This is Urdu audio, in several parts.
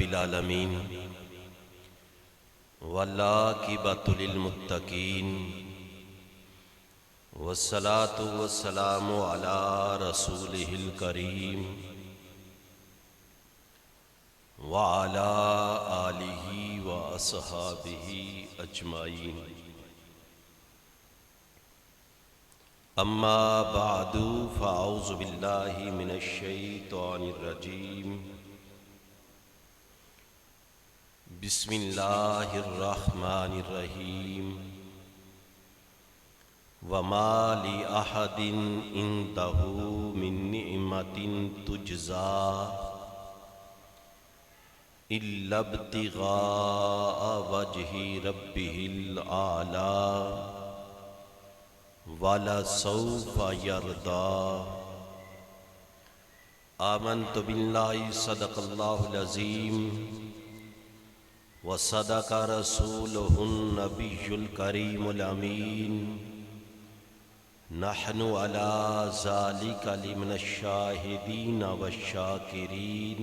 رب العالمین والعاقبۃ للمتقین والصلاۃ والسلام علی رسولہ الکریم وعلی آلہ واصحابہ اجمعین اما بعد فاعوذ باللہ من الشیطان الرجیم بسم اللہ الرحمن الرحیم وما لأحد عنده من نعمة تجزى إلا ابتغاء وجه ربه الأعلى وَلَسَوْفَ يَرْضَى آمنت باللہ صدق اللہ العظیم وصدق رسولہ النبی الکریم الامین نحن علی ذلک لمن الشاہدین والشاکرین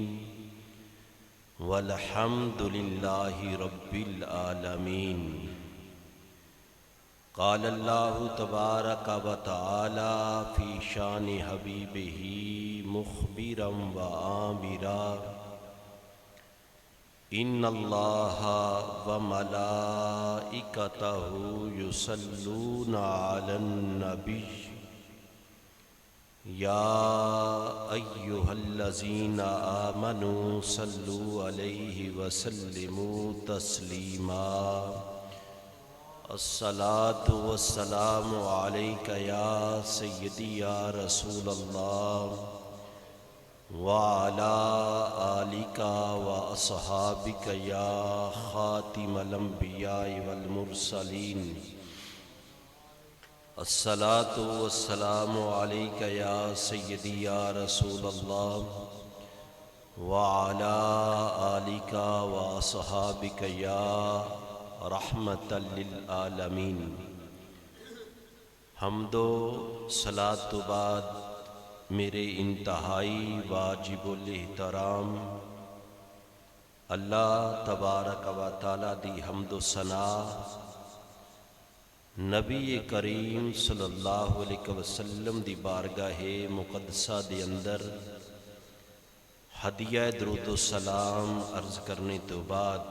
والحمد للہ رب العالمین قال اللہ تبارک و تعالی فی شان حبیبہ مخبرا و آمرا ان اللہ و ملائکتہ یصلون علی النبی یا ایہا الذین آمنوا صلوا علیہ وسلموا تسلیما الصلاۃ والسلام علیک یا سیدی یا رسول اللہ وعلی آلک واصحابک یا خاتم الانبیاء والمرسلین الصلاۃ والسلام علیک یا سیدی یا رسول اللہ وعلی آلک واصحابک یا رحمت للعالمین حمد و صلاۃ تو بعد میرے انتہائی واجب الاحترام اللہ تبارک و تعالی دی حمد و ثنا نبی کریم صلی اللہ علیہ وسلم دی بارگاہ مقدسہ دے اندر ہدیہ درود و سلام عرض کرنے تو بعد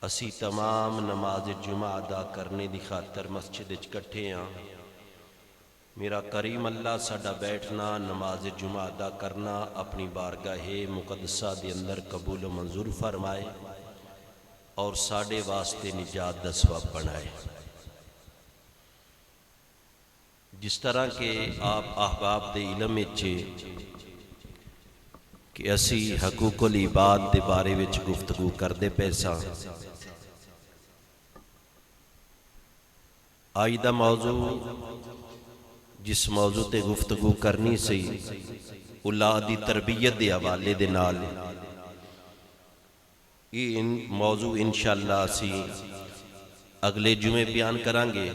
اسی تمام نماز جمعہ ادا کرنے دی خاطر مسجد اکٹھے ہاں میرا کریم اللہ ساڈا بیٹھنا نماز جمعہ ادا کرنا اپنی بارگاہ مقدسہ دے اندر قبول و منظور فرمائے اور ساڈے واسطے نجات دا سبب بنائے۔ جس طرح کہ آپ احباب دے علم وچ کہ اسی حقوق العباد دے بارے وچ گفتگو کردے پے ساں، آئیدہ موضوع جس موضوع تے گفتگو کرنی سی اولادی تربیت دے حوالے دے نال یہ موضوع انشاءاللہ اسی اگلے جمعے بیان کرانگے۔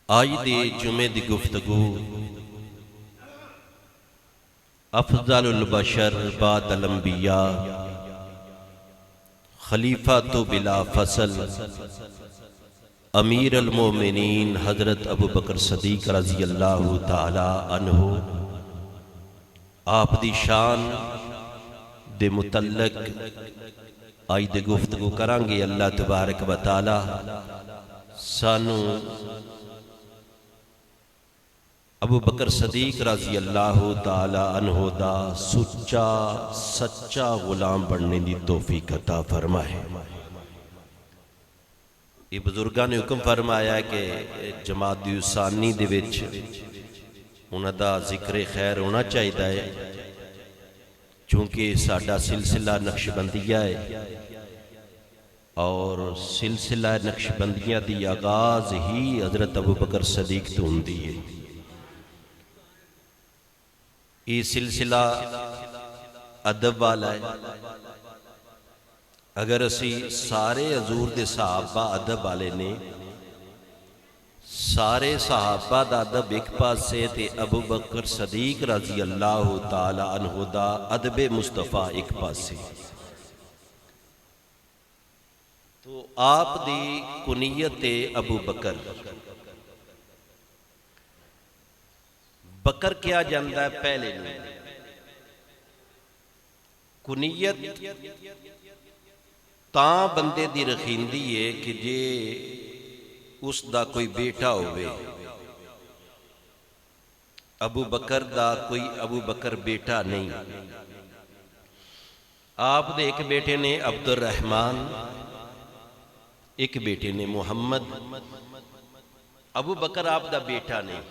آج دے جمعے دی گفتگو افضل البشر بعد الانبیاء خلیفہ تو بلا فصل امیر المومنین حضرت ابو بکر صدیق رضی اللہ تعالی عنہ آپ دی شان دے متعلق آئی دے گفتگو کرانگے۔ اللہ تبارک و تعالی سانو ابو بکر صدیق رضی اللہ تعالی عنہ دا سچا غلام بننے دی توفیق عطا فرمائے۔ یہ بزرگاں نے حکم فرمایا ہے کہ جماعت ثانی دے وچ انہاں دا ذکر خیر ہونا چاہیے ہے، چونکہ ساڈا سلسلہ نقشبندیہ ہے اور سلسلہ نقشبندیہ دی آغاز ہی حضرت ابو بکر صدیق تو ہوندی ہے۔ یہ سلسلہ ادب والا ہے۔ اگر اسی سارے حضور دے صحابہ ادب والے نے، سارے صحابہ دا ادب ایک پاسے تے ابو بکر صدیق رضی اللہ تعالی عنہ دا ادب مصطفیٰ ایک پاسے. تو آپ دی کنیت ابو بکر. بکر کیا جاندہ ہے پہلے نو. کنیت تاں بندے دی رکھیندی ہے کہ جے اس دا کوئی بیٹا ہوئے. ابو بکر دا کوئی ابو بکر بیٹا نہیں. آپ دے ایک بیٹے نے عبد الرحمن، ایک بیٹے نے محمد. ابو بکر آپ دا بیٹا نہیں.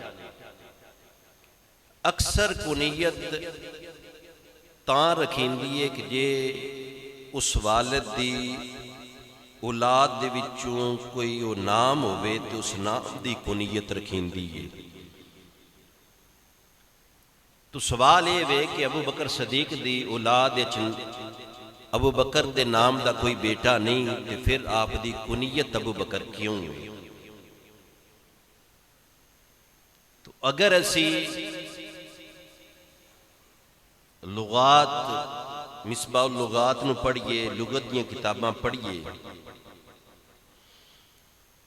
اکثر کنیت تاں رکھیندی ہے کہ جے اس والد دی اولاد دے وچوں کوئی او نام ہوئے تو اس نام دی کنیت رکھیندی ہے. تو سوال یہ ہوئے کہ ابو بکر صدیق دی اولاد ابو بکر دے نام دا کوئی بیٹا نہیں تو پھر آپ دی کنیت ابو بکر کیوں ہوئی؟ تو اگر اسی لغات مصباح اللغات نو پڑھئے، لغت دیاں کتاباں پڑھئے،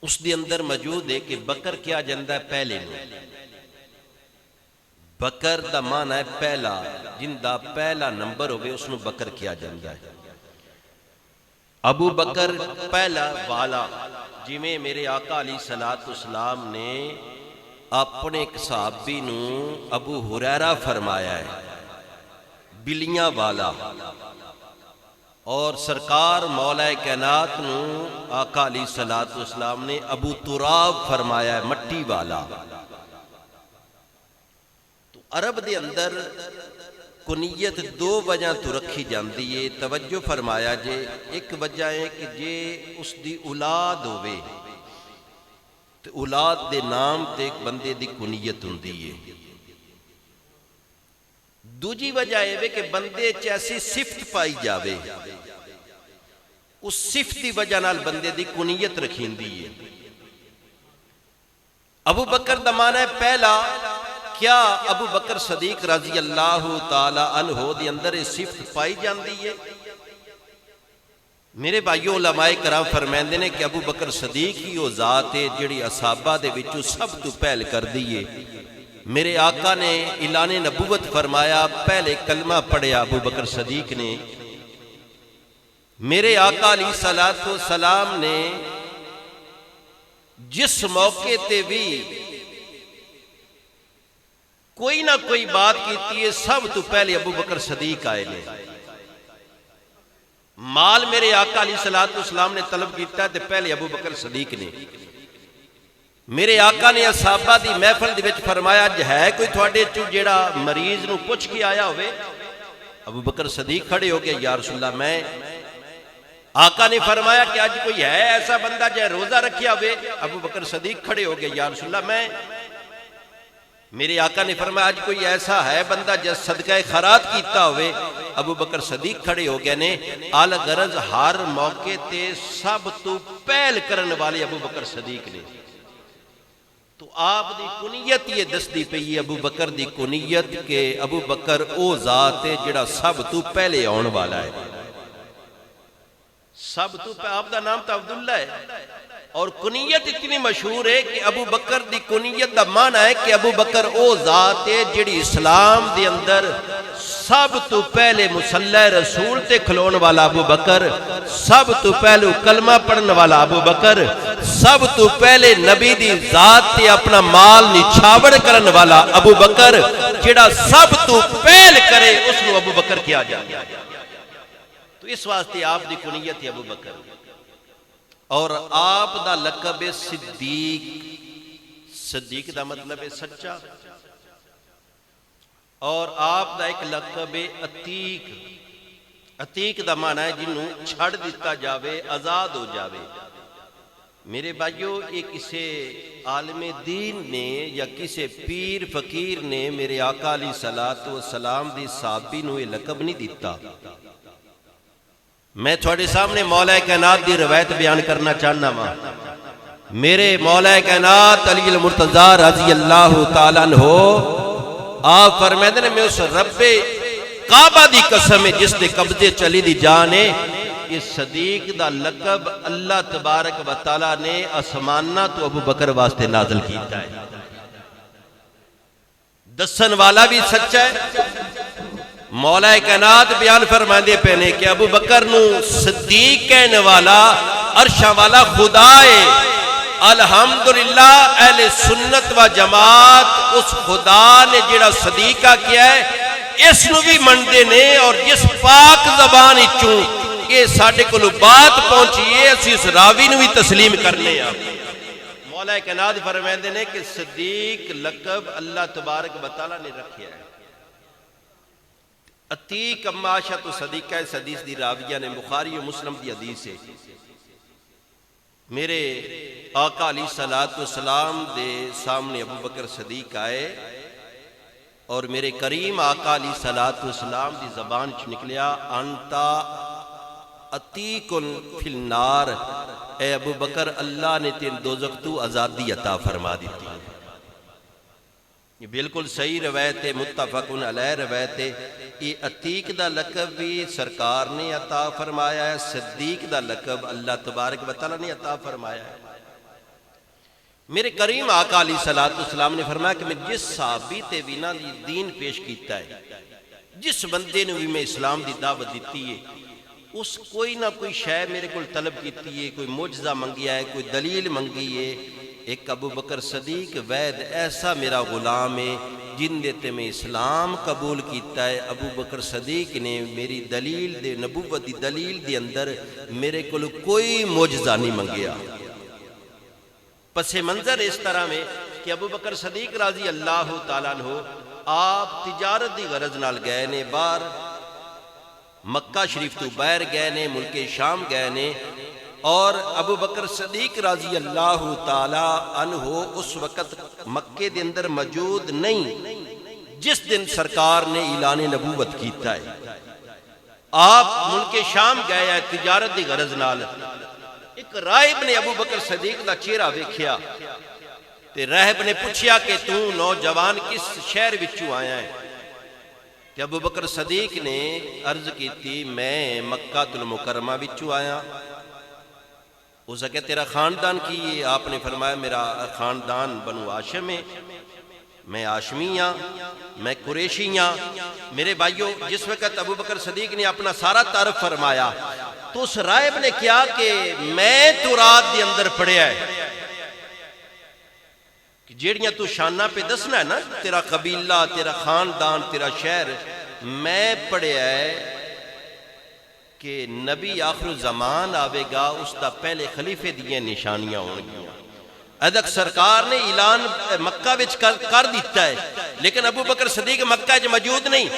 اس دے اندر موجود ہے کہ بکر کیا جاندہ ہے پہلے نو. بکر دا معنی ہے پہلا، جن دا پہلا نمبر ہوئے اس نو بکر کیا جاندہ ہے. ابو بکر پہلا والا، جی میں میرے آقا علیہ السلام نے اپنے ایک صحابی نو ابو ہریرہ فرمایا ہے بلیاں والا، اور سرکار مولا کائنات نو آقا علیہ السلام نے ابو تراب فرمایا ہے مٹی والا. تو عرب دے اندر کنیت دو وجہ تو رکھی جاندی ہے. توجہ فرمایا جے. ایک وجہ ہے کہ جے اس دی اولاد ہوئے تو اولاد دے نام تے ایک بندے دی کنیت ہوندی ہے. دوجی وجہ ہے کہ بندے چیسی صفت پائی جاوے، اس صفت دی وجہ نال بندے دی کنیت رکھیندی ہے. ابو بکر دا معنی ہے پہلا. کیا ابو بکر صدیق رضی اللہ تعالی عنہ دے اندر یہ صفت پائی جاندی ہے؟ میرے بھائیو علماء کرام فرمائندے نے کہ ابو بکر صدیق ہی وہ ذات ہے جڑی اصحابہ دے وچوں سب تو پہل کر دیئے. میرے آقا نے اعلان نبوت فرمایا، پہلے کلمہ پڑھیا ابو بکر صدیق نے. میرے آقا علیہ السلام نے جس موقع تے بھی کوئی نہ کوئی بات کیتی ہے سب تو پہلے ابو بکر صدیق آئے لے. مال میرے آقا علیہ السلام نے طلب کیتا ہے تو پہلے ابو بکر صدیق نے. میرے آقا نے اصحابہ دی محفل دی وچ فرمایا جے ہے کوئی تھوڑے چوں جیڑا مریض نو پوچھ کے آیا ہوئے؟ ابو بکر صدیق کھڑے ہو گئے، یا رسول اللہ میں. آقا نے فرمایا کہ آج کوئی ہے ایسا بندہ جے روزہ رکھیا ہوئے؟ ابو بکر صدیق کھڑے ہو گئے، یا رسول اللہ میں. میرے آقا نے فرمایا آج کوئی ایسا ہے بندہ جے صدقہ خیرات کیتا ہوئے؟ ابو بکر صدیق کھڑے ہو گئے نے. آل غرض ہر موقع تے سب تو پہل کرن والے ابو بکر صدیق نے. تو آپ دی کنیت یہ دستی پئی ابو بکر دی کنیت کہ ابو بکر او ذات ہے جڑا سب تو پہلے آن والا ہے. سب تو پہلے آپ دا نام تو عبداللہ ہے، اور کنیت اتنی مشہور ہے کہ ابو بکر دی کنیت دا معنی ہے کہ ابو بکر او ذات ہے جڑی اسلام دے اندر سب تو پہلے مصلی رسول تے کھلون والا ابو بکر، سب تو پہلے کلمہ پڑھن والا ابو بکر، سب تو پہلے نبی دی ذات تے اپنا مال نچھاوڑ کرن والا ابو بکر، جڑا سب تو پہل کرے اس نو ابو بکر کیا جائے. تو اس واسطے آپ دی کنیت ابو بکر. اور آپ دا لقب صدیق. صدیق دا مطلب ہے سچا. اور آپ دا ایک لقب عتیق. عتیق دا معنی ہے جنہوں چھڑ دیتا جاوے، آزاد ہو جاوے. میرے بھائیو یہ کسے عالم دین نے یا کسے پیر فقیر نے میرے آقا علیہ السلام دی صحابی نو یہ لقب نہیں دیتا. میں تھوڑے سامنے مولا کائنات دی روایت بیان کرنا چاہنا ہاں. میرے مولا کائنات علی المرتضی رضی اللہ تعالیٰ عنہ آپ فرمائے نے میں اس رب کعبہ دی قسم ہے جس دے قبضے چلی دی جان ہے، اس صدیق دا لقب اللہ تبارک و تعالیٰ نے آسمانہ تو ابو بکر واسطے نازل کیتا ہے۔ دسن والا بھی سچا ہے، مولا کائنات بیان فرماندے پہنے کہ ابو بکر نو صدیق کہنے والا عرشہ والا خدا ہے۔ الحمدللہ اہل سنت و جماعت اس خدا نے جڑا صدیقہ کیا ہے اس نو بھی مندے نے، اور جس پاک زبان چوں کہ ساڑھے کو بات پہنچیے اسی اس راوی نو بھی تسلیم کرنے ہیں۔ مولا کائنات فرمائے نے کہ صدیق لقب اللہ تبارک و تعالیٰ نے رکھیا ہے۔ عتیق اما عائشہ تو صدیقہ اس حدیث دی راویہ نے بخاری و مسلم دی حدیث ہے۔ میرے آقا علیہ السلام دے سامنے ابو بکر صدیق آئے اور میرے کریم آقا علیہ السلام دی زبان چ نکلیا انتا عتیق فی النار، اے ابو بکر اللہ نے تین دوزخ تو آزادی عطا فرما دیتی۔ یہ بالکل صحیح روایت ہے، متفق علیہ روایت ہے۔ یہ عتیق دا لقب بھی سرکار نے عطا فرمایا ہے، صدیق دا لقب اللہ تبارک و تعالیٰ نے عطا فرمایا ہے۔ میرے کریم آقا علیہ السلام نے فرمایا کہ میں جس صحابی تے بینا دین پیش کیتا ہے، جس بندے نے بھی میں اسلام دی دعوت دیتی ہے، اس کوئی نہ کوئی شے میرے کو طلب کیتی ہے، کوئی معجزہ منگیا ہے، کوئی دلیل منگی ہے۔ ایک ابو بکر صدیق وید ایسا میرا غلام ہے جن دیتے میں اسلام قبول کیتا ہے۔ ابو بکر صدیق نے میری دلیل دے نبوت دی دلیل دے اندر میرے کو کوئی معجزہ نہیں منگیا۔ پس منظر اس طرح میں کہ ابو بکر صدیق رضی اللہ تعالیٰ عنہ آپ تجارت دی غرض نال گئے نے، باہر مکہ شریف تو باہر گئے نے، ملک شام گئے نے، اور ابو بکر صدیق رضی اللہ تعالیٰ عنہ اس وقت مکے دے اندر موجود نہیں جس دن سرکار نے اعلان نبوت کیتا ہے۔ آپ ملک شام گئے ہیں تجارت دی غرض نال۔ ایک راہب نے ابو بکر صدیق دا چہرہ ویکھیا تے راہب نے پوچھیا کہ تو نوجوان کس شہر وچوں آیا ہے؟ کہ ابو بکر صدیق نے عرض کی تھی میں مکہ المکرمہ وچوں آیا۔ اسے کہ تیرا خاندان کی ہے؟ آپ نے فرمایا میرا خاندان بنو ہاشم ہے، میں ہاشمی ہاں، میں قریشی ہاں۔ میرے بھائیو، جس وقت ابو بکر صدیق نے اپنا سارا تعارف فرمایا تو اس راہب نے کیا کہ میں تو رات دے اندر پڑھیا ہے کہ جیڑیاں تو شانہ پہ دسنا ہے نا، تیرا قبیلہ، تیرا خاندان، تیرا شہر، میں پڑھیا ہے کہ نبی آخر زمان آوے گا، اس دا پہلے خلیفے دیئے نشانیاں ہونگیاں۔ ادھک سرکار نے اعلان مکہ وچ کر دیتا ہے، لیکن ابو بکر صدیق مکہ وچ موجود نہیں۔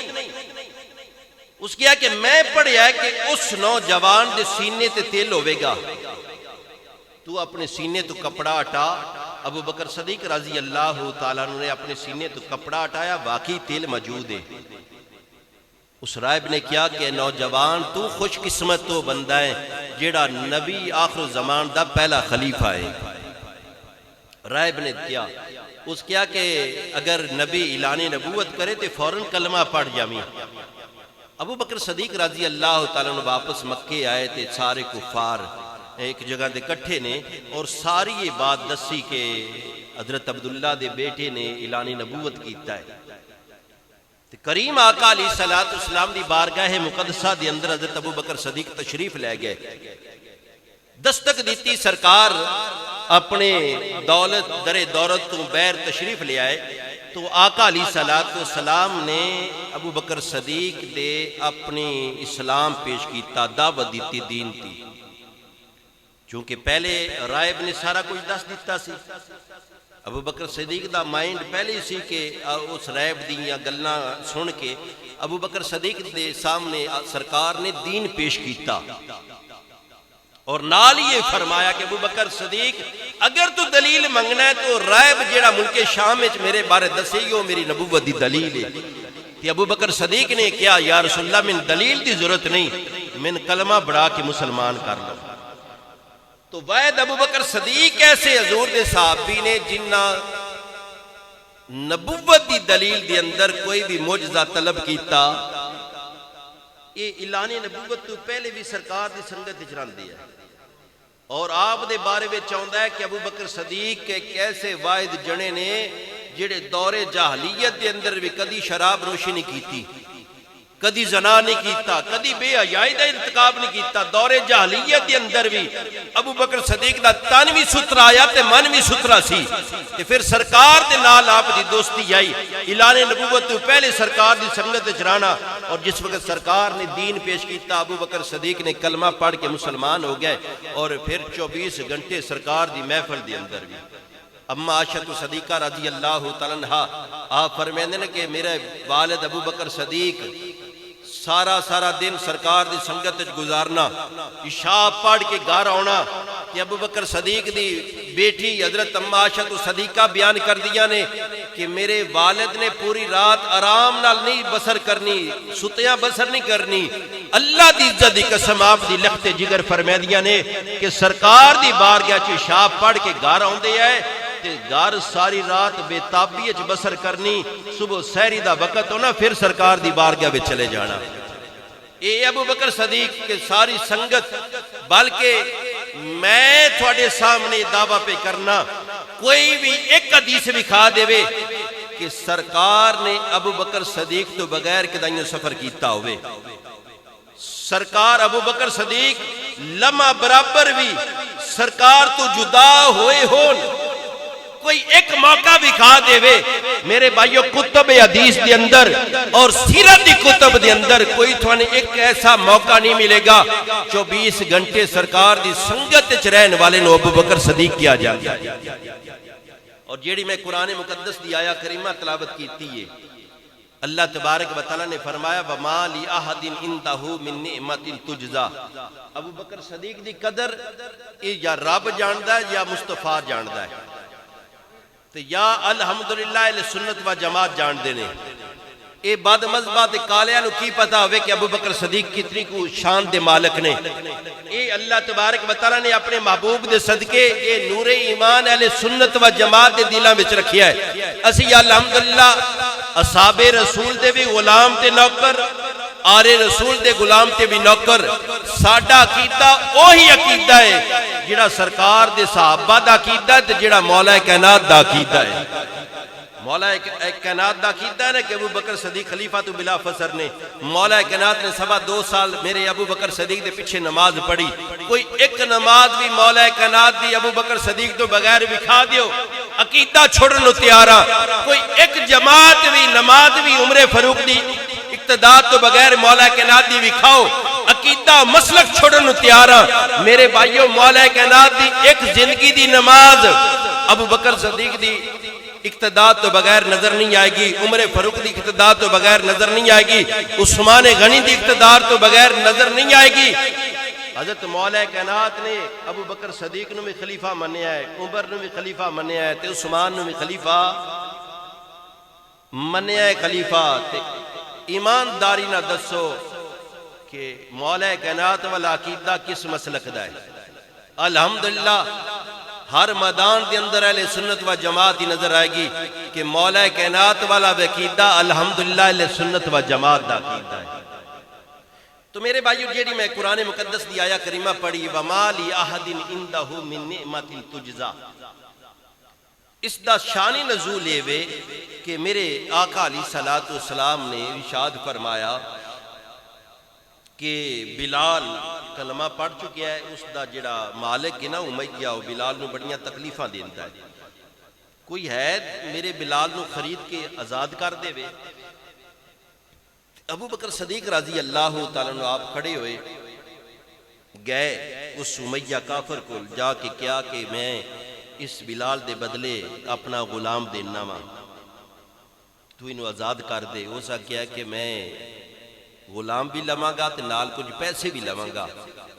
اس کیا کہ میں پڑھیا ہے کہ اس نوجوان دے سینے تے تیل ہوئے گا، تو اپنے سینے تو کپڑا ہٹا۔ ابو بکر صدیق رضی اللہ تعالیٰ نے اپنے سینے تو کپڑا ہٹایا، واقعی تیل موجود ہے۔ اس راہب نے کیا کہ نوجوان تو خوش قسمت تو بندہ ہے جیڑا نبی آخر زمان دا پہلا خلیفہ ہے۔ راہب نے کیا اس کیا کہ اگر نبی اعلان نبوت کرے تو فوراً کلمہ پڑھ جامی۔ ابو بکر صدیق رضی اللہ تعالیٰ نے واپس مکے آئے تھے، سارے کفار ایک جگہ دے کٹھے نے اور ساری یہ بات دسی کہ حضرت عبداللہ دے بیٹے نے اعلان نبوت کیتا ہے۔ کریم آقا علیہ السلام دی بارگاہ مقدسہ دے اندر حضرت ابو بکر صدیق تشریف لے گئے۔ دستک دیتی سرکار اپنے دولت در دولت تو بیر تشریف لے آئے تو آقا علیہ السلام نے ابو بکر صدیق دے اپنی اسلام پیش کیتا، دعوت دیتی دین تھی۔ چونکہ پہلے راہب نے سارا کچھ دس دیتا سی، ابو بکر صدیق دا مائنڈ پہلے سی کہ اس راہب دیاں گلاں سن کے ابو بکر صدیق دے سامنے سرکار نے دین پیش کیتا، اور نال یہ فرمایا کہ ابو بکر صدیق اگر تو دلیل منگنا ہے تو راہب جیڑا ملک شام وچ میرے بارے دسے گی وہ میری نبوت دی دلیل ہے۔ کہ ابو بکر صدیق نے کیا یا رسول اللہ من دلیل دی ضرورت نہیں، من کلمہ بڑھا کے مسلمان کر لو۔ تو وید ابو بکر صدیق ایسے حضور دے صحابی نے جنہ نبوت دی دلیل دے اندر کوئی بھی معجزہ طلب کیتا، یہ اعلان نبوت تو پہلے بھی سرکار دی سنگت وچ رہندی ہے، اور آپ دے بارے میں چاہتا ہے کہ ابو بکر صدیق کے ایسے واحد جنے نے جڑے دور جاہلیت دے اندر بھی کدی شراب نوشی نہیں کیتی، کدی زنا نہیں کیتا، کدی بے حیائی دا ارتکاب نہیں کیتا۔ دور جاہلیت دے اندر بھی ابو بکر صدیق دا تن بھی ستھرا آیا تے من بھی ستھرا سی، تے پھر سرکار دے نال آپ دی دوستی آئی، اعلان نبوت تو پہلے سرکار دی سنگت وچ رہنا، اور جس وقت سرکار نے دین پیش کیتا ابو بکر صدیق نے کلمہ پڑھ کے مسلمان ہو گئے، اور پھر 24 گھنٹے سرکار دی محفل دے اندر بھی اما عائشہ صدیقہ رضی اللہ تعالیٰ عنہا آپ فرماندے نے کہ میرے والد ابو بکر صدیق سارا دن سرکار دی سنگت وچ گزارنا، عشاء پڑھ کے گھر آنا، کہ ابو بکر صدیق دی بیٹی حضرت اما عائشہ صدیقہ بیان کر دیا نے کہ میرے والد نے پوری رات آرام نال نہیں بسر کرنی، ستیاں بسر نہیں کرنی، اللہ دی عزت دی قسم آپ دی لخت جگر فرما دیا نے کہ سرکار دی بارگاہ چ عشاء پڑھ کے گھر آوندے آئے تے گھر ساری رات بے تابی وچ بسر کرنی، صبح سحری دا وقت ہونا پھر سرکار دی بارگاہ وچ چلے جانا۔ اے ابو بکر صدیق کے ساری سنگت، بلکہ میں تھوڑے سامنے دعویٰ پہ کرنا، کوئی بھی ایک حدیث دکھا دے وے کہ سرکار نے ابو بکر صدیق تو بغیر کدائیوں سفر کیتا ہوئے، سرکار ابو بکر صدیق لمحہ برابر بھی سرکار تو جدا ہوئے ہون، کوئی ایک موقع دکھا دے وے میرے بھائیو کتب حدیث دے اندر اور سیرت دی کتب دے اندر کوئی تھوانے ایک ایسا موقع نہیں ملے گا 24 گھنٹے سرکار دی سنگت وچ رہن والے نو ابو بکر صدیق کیا جائے۔ اور جیڑی میں قرآن مقدس دی آیا کریمہ تلاوت کیتی ہے، اللہ تبارک و تعالیٰ نے فرمایا وَمَا لِأَحَدٍ عِندَهُ مِن نِعْمَةٍ تُجْزَى۔ ابو بکر صدیق دی قدر یا رب جاندا ہے یا مصطفیٰ جاندا ہے، تو یا الحمدللہ اہل سنت و جماعت جان دینے، اے بعد مذہبہ دے کالیاں نو کی پتا ہوئے کہ ابو بکر صدیق کتنی کو شان دے مالک نے۔ اے اللہ تبارک و تعالیٰ نے اپنے محبوب دے صدقے اے نور ایمان اہل سنت و جماعت دے دلاں وچ رکھیا ہے۔ اسی یا الحمدللہ اصحاب رسول دے بھی غلام تے نوکر، آل رسول دے غلام تے بھی نوکر، ساڈا عقیدہ وہی عقیدہ ہے جڑا سرکار دے صحابہ دا عقیدہ ہے، جڑا مولا کائنات دا عقیدہ ہے۔ مولا کائنات دا عقیدہ ہے نا کہ ابو بکر صدیق خلیفہ تو بلا فسر نے، مولا کائنات نے 2.25 سال میرے ابو بکر صدیق دے پیچھے نماز پڑھی، کوئی ایک نماز بھی مولا کائنات دی ابو بکر صدیق تو بغیر بکھا دیو عقیدہ چھوڑن تیارا، کوئی ایک جماعت بھی نماز بھی عمر فاروق دی اقتداء تو بغیر مولا کائنات دی بکھاؤ، عقیدہ مسلک چھوڑن تیارا۔ میرے بھائیو مولا کائنات دی ایک زندگی دی نماز ابو بکر صدیق دی اقتداء تو بغیر نظر نہیں آئے گی، عمر فاروق دی اقتداء تو بغیر نظر نہیں آئے گی، عثمان غنی دی اقتدار تو بغیر نظر نہیں آئے گی۔ حضرت مولا کائنات نے ابو بکر صدیق نو بھی خلیفہ منیا ہے، عمر نو بھی خلیفہ منیا ہے، تے عثمان نو بھی خلیفہ منیا ہے خلیفہ۔ تے ایمانداری نہ دسو کہ مولا کائنات والا عقیدہ کس مسلک دا ہے؟ الحمدللہ ہر میدان دے اندر اہل سنت و جماعت ہی نظر آئے گی کہ مولا کائنات والا عقیدہ الحمدللہ اہل سنت و جماعت دا عقیدہ ہے۔ تو میرے بھائیو جیڑی میں قرآن مقدس دی آیا کریمہ پڑھی وَمَا لِأَحَدٍ عِندَهُ مِن نِعْمَةٍ تُجْزَى، اس دا شانی نزول وے کہ میرے آقا علیہ الصلوۃ والسلام نے ارشاد فرمایا کہ بلال کلمہ پڑھ چکیا ہے، اس دا جڑا مالک ہے نا امیہ، وہ بلال نو بڑیاں تکلیفاں دیندا ہے، کوئی ہے میرے بلال نو خرید کے آزاد کر دے وے۔ ابو بکر صدیق رضی اللہ تعالیٰ عنہ آپ کھڑے ہوئے گئے اس امیہ کافر کو جا کے کیا کہ میں اس بلال دے بدلے اپنا غلام دینا وا، تو انہوں آزاد کر دے۔ ہو سا کیا کہ میں غلام بھی لواں گا تے نال کچھ پیسے بھی لواں گا،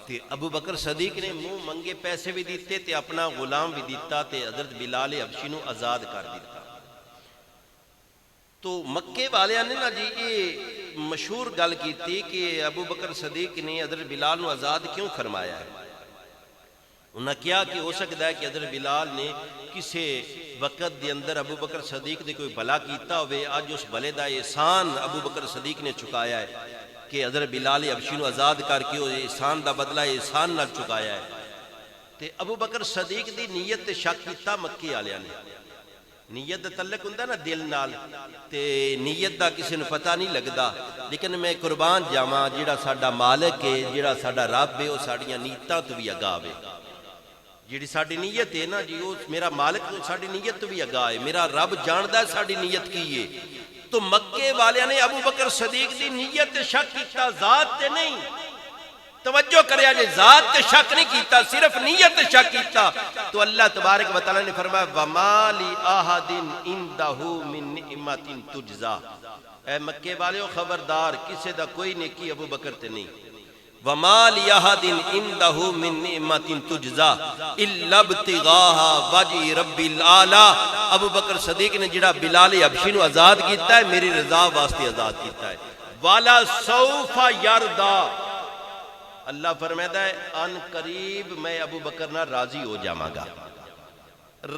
تے ابو بکر صدیق نے منہ منگے پیسے بھی دیتے تے اپنا غلام بھی دیتا تے حضرت بلال حبشی نو آزاد کر دیتا۔ تو مکے والے نے نا جی یہ مشہور گل کی تھی کہ ابو بکر صدیق نے حضرت بلال نو آزاد کیوں فرمایا ہے؟ انہاں کیا کہ ہو سکتا ہے کہ حضرت بلال نے کسے وقت دے اندر ابو بکر صدیق دے کوئی بھلا کیتا ہوئے، آج اس بھلے دا احسان ابو بکر صدیق نے چکایا ہے کہ حضرت بلال حبشی نو آزاد کر کے وہ احسان دا بدلہ احسان نال چکایا ہے۔ تے ابو بکر صدیق دی نیت تے شک کیتا مکی والےاں نے، نیت دا تعلق ہوندا نا دل نال، تے نیت دا کسی نو پتہ نہیں لگدا، لیکن میں قربان جاواں جیڑا ساڈا مالک ہے، جیڑا ساڈا رب ہے، وہ ساڈیاں نیتاں تو بھی اگاہ ہے۔ جیڑی ساڈی نیت ہے نا جی، وہ میرا مالک ساڈی نیت تو بھی اگاہ ہے، میرا رب جاندا ہے ساڈی نیت کی ہے۔ تو مکے والیاں نے ابو بکر صدیق دی نیت تے شک کیتا، ذات تے نہیں۔ توجہ کریا جے، ذات تے شک نہیں کیتا، صرف نیت تے شک کیتا، تو اللہ تبارک و تعالی نے فرمایا وَمَا لِأَحَدٍ عِندَهُ مِن نِعْمَةٍ تُجْزَىٰ۔ اے مکے والیو خبردار، کسے دا کوئی نیکی ابو بکر تے نہیں۔ وَمَا لِأَحَدٍ عِندَهُ مِن نِعْمَةٍ تُجْزَىٰ إِلَّا ابْتِغَاءَ وَجْهِ رَبِّ الْأَعْلَىٰ۔ ابو بکر صدیق نے جڑا بلال حبشی نو آزاد کیتا ہے، میری رضا واسطے آزاد کیتا ہے۔ وَلَا سَوْفَ يَرْضَىٰ، اللہ فرمائے ہے ان قریب میں ابو بکر نہ راضی ہو جاواں گا۔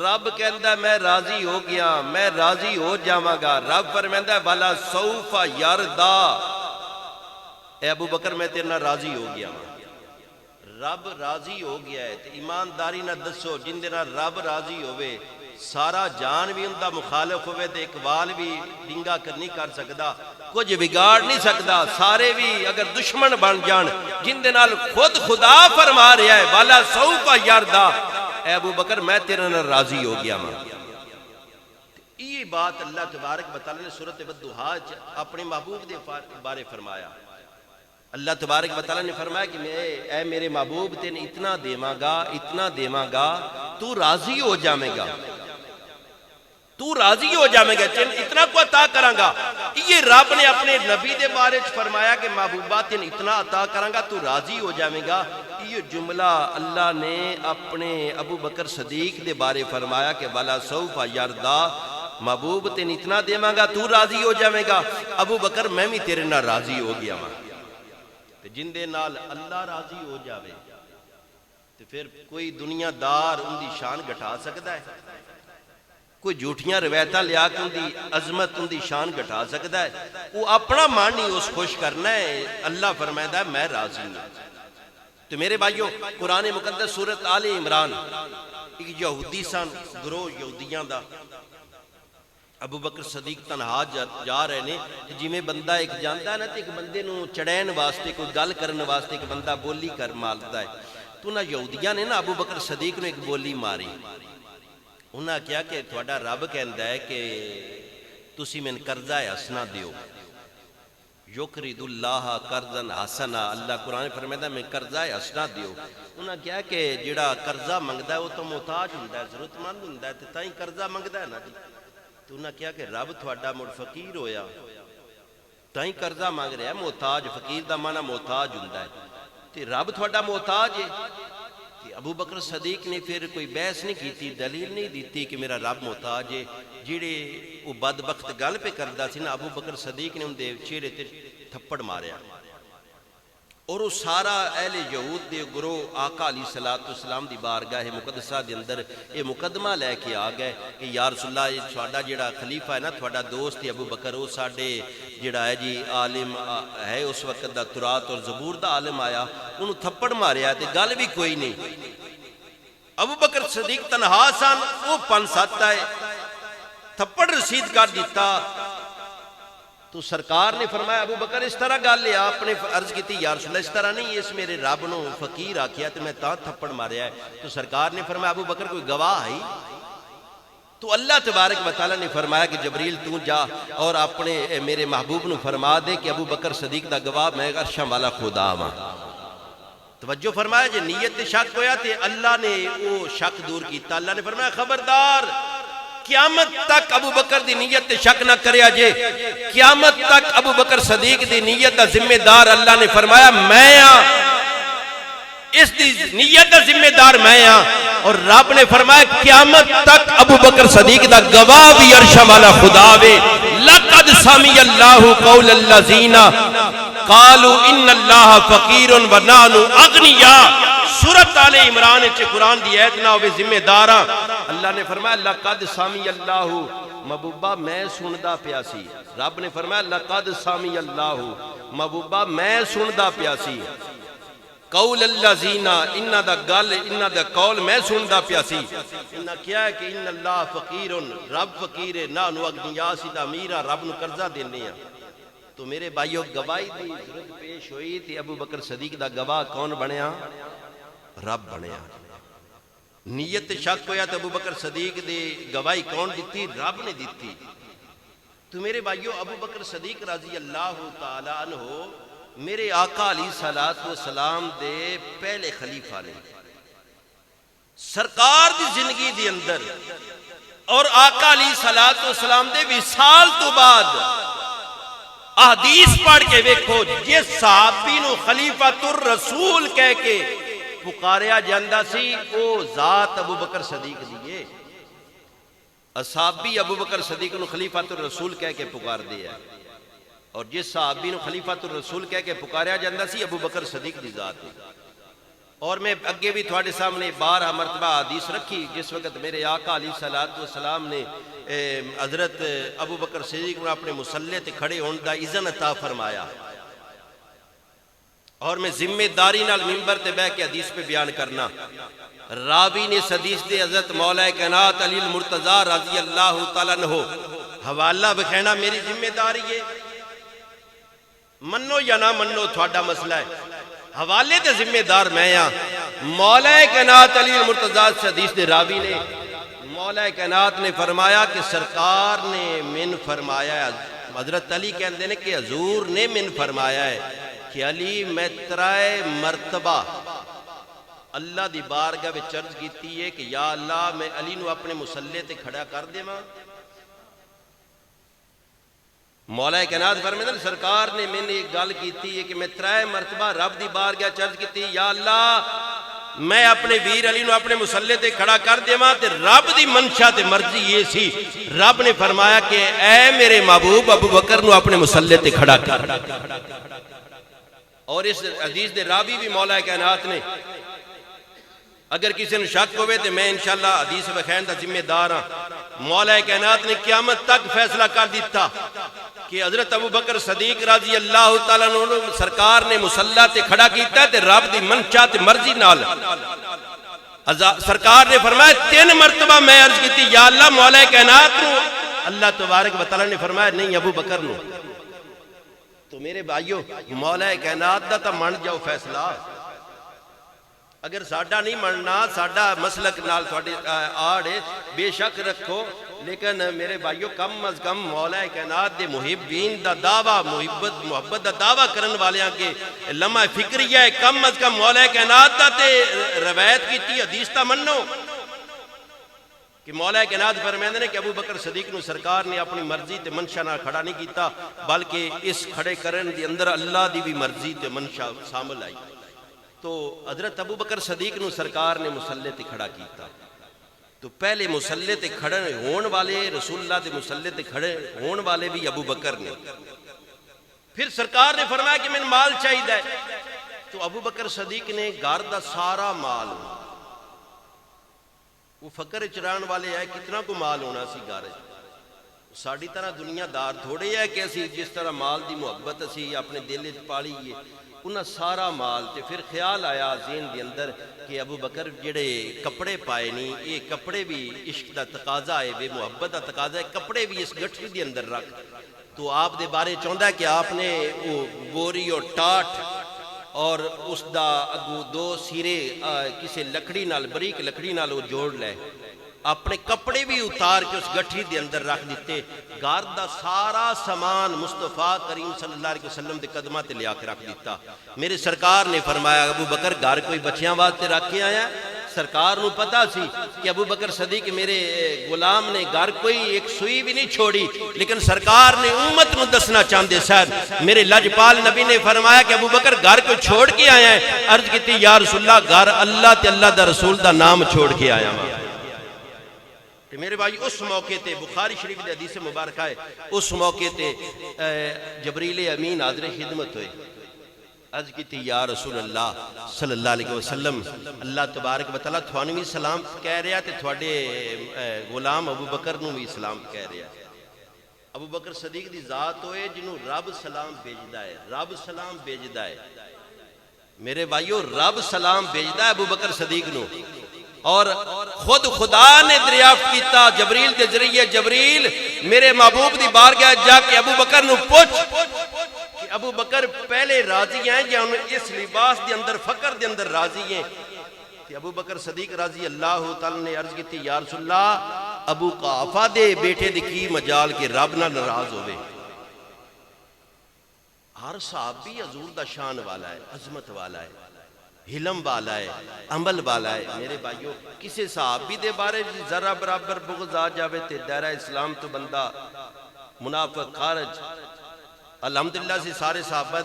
رب کہندا ہے میں راضی ہو گیا، میں راضی ہو جاواں گا۔ رب فرمائے ہے وَلَا سَوْفَ يَرْضَىٰ، اے ابو بکر میں تیرے نہ راضی ہو گیا ہوں۔ رب راضی ہو گیا ہے تو ایمانداری نہ دسو، جن دے نال رب راضی ہوئے سارا جان بھی اندہ مخالف ہوئے تو اقبال بھی ڈنگا کر نہیں کر سکتا، کچھ بگاڑ نہیں سکتا، سارے بھی اگر دشمن بن جان، جن دے نال خود خدا فرما رہا ہے والا سوف یردا، اے ابو بکر میں تیرے نال راضی ہو گیا ہوں۔ یہ بات اللہ تبارک و تعالی نے سورۃ والضحیٰ اپنے محبوب دے بارے فرمایا۔ اللہ تبارک و تعالی نے فرمایا کہ اے میرے محبوب تین اتنا دیواں گا تو راضی ہو جامے گا، تو راضی ہو جامے گا، تین اتنا کو عطا کراں گا۔ یہ رب نے اپنے نبی دے بارے فرمایا کہ محبوبہ تین اتنا عطا کراں گا تو راضی ہو جامے گا۔ یہ جملہ اللہ نے اپنے ابو بکر صدیق دے بارے فرمایا کہ والا سوف یردا، محبوب تین اتنا دیواں گا تو راضی ہو جامے گا۔ ابو بکر میں بھی تیرے نال راضی ہو گیا ہوں۔ جن دے نال اللہ راضی ہو جاوے تو پھر کوئی دنیا دار ان دی شان گھٹا سکتا ہے؟ کوئی جھوٹیاں روایتاں لیا کے ان دی عظمت ان دی شان گھٹا سکتا ہے؟ وہ اپنا مان نہیں اس خوش کرنا ہے۔ اللہ فرمائے ہے میں راضی ہوں۔ تو میرے بھائیو، قرآن مقدس سورۃ آل عمران، ایک یہودی سن، گروہ یہودیاں دا، ابو بکر صدیق تنہا جا رہے نے، جی میں بندہ ایک جانتا ہے نا، تو ایک بندے نو چڑین واسطے کوئی گل کرنے واسطے ایک بندہ بولی کر مالتا ہے، تو انہاں یہودیاں نے نا ابو بکر صدیق نے ایک بولی ماری۔ انہاں کیا کہ تھوڑا رب کہندا ہے کہ تسی میں قرضہ حسنہ دیو، یقرض اللہ قرضا حسنا، اللہ قرآن فرمائے میں قرضہ حسنہ دیو۔ انہاں کیا کہ جڑا قرضہ منگدا ہے وہ تو محتاج ہوندا ہے، ضرورت مند ہوندا ہے، تے تائیں قرضہ منگدا ہے نا جی۔ تو انہاں کیا کہ رب تھوڑا مڑ فقیر ہویا، تائیں قرضہ مانگ رہا ہے، محتاج، فقیر دا معنی محتاج ہوندا ہے، تے رب تھوڑا محتاج ہے۔ ابو بکر صدیق نے پھر کوئی بحث نہیں کیتی، دلیل نہیں دیتی کہ میرا رب محتاج ہے۔ جڑے وہ بدبخت گل پہ کردا سی نا، ابو بکر صدیق نے ان دے چہرے تے تھپڑ ماریا، اور وہ سارا اہل یہود دے گروہ آقا علیہ السلام دی بارگاہ مقدسہ دے اندر یہ مقدمہ لے کے آ گئے کہ یا رسول اللہ، تھوڑا جڑا خلیفہ ہے نا، تھوڑا دوست ہے ابو بکر، وہ ساڈے جڑا ہے جی عالم ہے اس وقت دا، تورات اور زبور دا عالم آیا، انہوں تھپڑ ماریا تے گل بھی کوئی نہیں۔ ابو بکر صدیق تنہا سن، وہ 5-7 آئے، تھپڑ رسید کر دیتا۔ تو سرکار نے فرمایا ابو بکر اس طرح گل لیا، آپ نے عرض کی تھی یا رسول اللہ اس طرح نہیں، اس میرے رب نو فقیر آکھیا تو میں تا تھپڑ ماریا ہے۔ تو سرکار نے فرمایا ابو بکر کوئی گواہ ہے؟ تو اللہ تبارک و تعالی نے فرمایا کہ جبریل تو جا اور اپنے میرے محبوب نو فرما دے کہ ابو بکر صدیق دا گواہ میں عرشاں والا خدا ہاں۔ توجہ فرمایا جے نیت شک ہویا تے اللہ نے وہ شک دور کیتا۔ اللہ نے فرمایا خبردار، قیامت تک ابو بکر دی نیت شک نہ کریا جے، قیامت تک ابو بکر صدیق دی نیت دا ذمہ دار اللہ نے فرمایا میں ہاں، اس دی نیت دا ذمہ دار میں ہاں۔ اور رب نے فرمایا قیامت تک ابو بکر صدیق دا گواہ بھی عرش والا خدا وے۔ لقد سمع اللہ قول الذین قالوا ان اللہ فقیر ونحن اغنیاء، سورت آل عمران چ قرآن دی ایت نہ ہوئے ذمہ داراں اللہ نے فرمایا لقد سمی اللہ محبوبہ میں سندا پیا سی رب نے فرمایا لقد سمی اللہ محبوبہ میں سندا پیا سی قول الذین انہاں دا گل انہاں دا قول میں سندا پیا سی انہاں کیا ہے کہ ان اللہ فقیر رب فقیر ہے نہ نو اغنیا سی دا امیر رب نو قرضہ دینے ہیں تو میرے بھائیو گواہی دی ضرورت پیش ہوئی تے ابو بکر صدیق دا گواہ کون بنیا رب بنیا نیت شک ہویا تو ابو بکر صدیق دے گواہی کون دیتی رب نے دیتی تو میرے بھائیو ابو بکر صدیق رضی اللہ تعالی عنہ میرے آقا علیہ السلام دے پہلے خلیفہ نے سرکار دی زندگی دی اندر اور آقا علیہ السلام دے وصال تو بعد احادیث پڑھ کے ویکھو جس صحابی نو خلیفۃ الرسول کہہ کے پکاریا جاندہ سی او ذات ابو بکر صدیق دیئے اصحابی ابو بکر صدیق نو خلیفۃ الرسول کہہ کے پکار دیا اور جس صحابی نو خلیفۃ الرسول کہہ کے پکاریا جاندہ سی ابو بکر صدیق دی ذات ہے اور میں اگے بھی تھوڑے سامنے 12 مرتبہ حدیث رکھی جس وقت میرے آقا علیہ السلام نے حضرت ابو بکر صدیق نے اپنے مصلی تے کھڑے ہون دا اذن عطا فرمایا اور میں ذمہ داری نال منبر تے بیٹھ کے حدیث پہ بیان کرنا راوی نے اس حدیث دے حضرت مولا کائنات علی المرتضی رضی اللہ تعالیٰ عنہ حوالہ بکھینا میری ذمہ داری ہے منو یا نہ منو تھوڑا مسئلہ ہے حوالے تے ذمہ دار میں ہاں مولا کائنات علی المرتضی اس حدیث دے راوی نے مولا کائنات نے فرمایا کہ سرکار نے من فرمایا ہے حضرت علی کہندے نے کہ حضور نے من فرمایا ہے کہ علی میں ترائے مرتبہ اللہ دی بارگاہ وچ عرض کیتی ہے کہ یا اللہ میں علی نو اپنے مصلی تے کھڑا کر دیواں مولا کائنات فرماتے ہیں سرکار نے میں نے ایک گل کیتی ہے کہ میں ترائے مرتبہ رب دی بارگاہ عرض کیتی یا اللہ میں اپنے ویر علی نو اپنے مصلی تے کھڑا کر دیواں تے رب دی منشا تے مرضی یہ سی رب نے فرمایا کہ اے میرے محبوب ابو بکر نو اپنے مصلی تے کھڑا کر اور اس حدیث دے راوی بھی مولا کائنات نے اگر کسی نے شک ہوئے تو میں انشاءاللہ حدیث بخین دا ذمہ دار ہاں مولا کائنات نے قیامت تک فیصلہ کر دیتا کہ حضرت ابو بکر صدیق رضی اللہ تعالیٰ عنہ سرکار نے مصلی تے کھڑا کیتا ہے تے رب دی منشا تے مرضی نال سرکار نے فرمایا 3 مرتبہ میں عرض کیتی یا اللہ مولا کائنات نو اللہ تبارک و تعالیٰ نے فرمایا نہیں ابو بکر نو تو میرے بھائیو مولا کائنات دا تا من جاؤ فیصلہ اگر ساڈا نہیں مننا ساڈا مسلک نال تھوڑے آڑے بے شک رکھو لیکن میرے بھائیو کم از کم مولا کائنات دے محبین دا دعویٰ محبت دا دعویٰ کرن والیاں کے لمحہ فکریہ ہے کم از کم مولا کائنات دا تے روایت کیتی حدیث تا منو کہ مولا کائنات فرماندے نے کہ ابو بکر صدیق نو سرکار نے اپنی مرضی تے منشا نہ کھڑا نہیں کیتا بلکہ اس کھڑے کرن دی اندر اللہ دی بھی مرضی تے منشا شامل آئی تو حضرت ابو بکر صدیق نو سرکار نے مصلی تے کھڑا کیتا تو پہلے مصلی تے کھڑے ہون والے رسول اللہ دے مصلی تے کھڑے ہون والے بھی ابو بکر نے پھر سرکار نے فرمایا کہ میں مال چاہیے تو ابو بکر صدیق نے گھر دا سارا مال وہ فقر چران والے ہے کتنا کو مال ہونا سی گھر ساڑی طرح دنیا دار تھوڑے ہے کہ اسی جس طرح مال دی محبت اسی اپنے دل پالی ہے انہاں سارا مال تے پھر خیال آیا ذہن دے اندر کہ ابو بکر جڑے کپڑے پائے نہیں یہ کپڑے بھی عشق دا تقاضا ہے بے محبت دا تقاضا ہے کپڑے بھی اس گٹھری دے اندر رکھ تو آپ دے بارے چاہتا ہے کہ آپ نے وہ بوری اور ٹاٹ اور اس دا اگو 2 سیرے کسی لکڑی نال بریک لکڑی نال وہ جوڑ لے اپنے کپڑے بھی اتار کے اس گٹھی دے اندر رکھ دیتے گھر دا سارا سامان مصطفیٰ کریم صلی اللہ علیہ وسلم دے قدمہ تے لیا کے رکھ دیتا میرے سرکار نے فرمایا ابو بکر گھر کوئی بچیاں واسطے رکھ کے آیا سرکار نو پتا سی کہ ابو بکر صدیق میرے غلام نے گھر کوئی ایک سوئی بھی نہیں چھوڑی لیکن سرکار نے امت نو دسنا چاہندے سن میرے لجپال نبی نے فرمایا کہ ابو بکر گھر کوئی چھوڑ کے آیا ہے عرض کیتی یا رسول اللہ گھر اللہ تے اللہ دا رسول دا نام چھوڑ کے آیا ہوں کہ میرے بھائی اس موقع تے بخاری شریف دے حدیث مبارکہ ہے اس موقع تے جبریل امین حاضر خدمت ہوئے عرض کی تھی یا رسول اللہ صلی اللہ علیہ وسلم اللہ تبارک و تعالیٰ تھانوں بھی سلام کہہ رہا تے تھوڑے غلام ابو بکر نو بھی سلام کہہ رہا. ابو بکر صدیق دی ذات ہوئے جنہوں رب سلام بھیجدا ہے. رب سلام بھیجدا ہے میرے بھائیو, رب سلام بھیجدا ہے ابو بکر صدیق نو. اور خود خدا نے دریافت کیتا جبریل دے ذریعے, جبریل میرے محبوب دی بارگاہ جا کے ابو بکر نو پوچھ کہ ابو بکر پہلے راضی ہیں یا اس لباس دے اندر فقر دے اندر راضی ہیں. کہ ابو بکر صدیق رضی اللہ تعالی نے عرض کی تھی یا رسول اللہ ابو قحافہ دے بیٹے دی کی مجال کے رب نہ ناراض ہوئے. ہر صحابی حضور دا شان والا ہے, عظمت والا ہے, حلم والا ہے, عمل والا ہے. میرے بھائیو کسی صحابی دے بارے ذرا برابر بغض آ جاوے تے دائرہ اسلام تو بندہ منافق خارج. الحمدللہ سے سارے صحابہ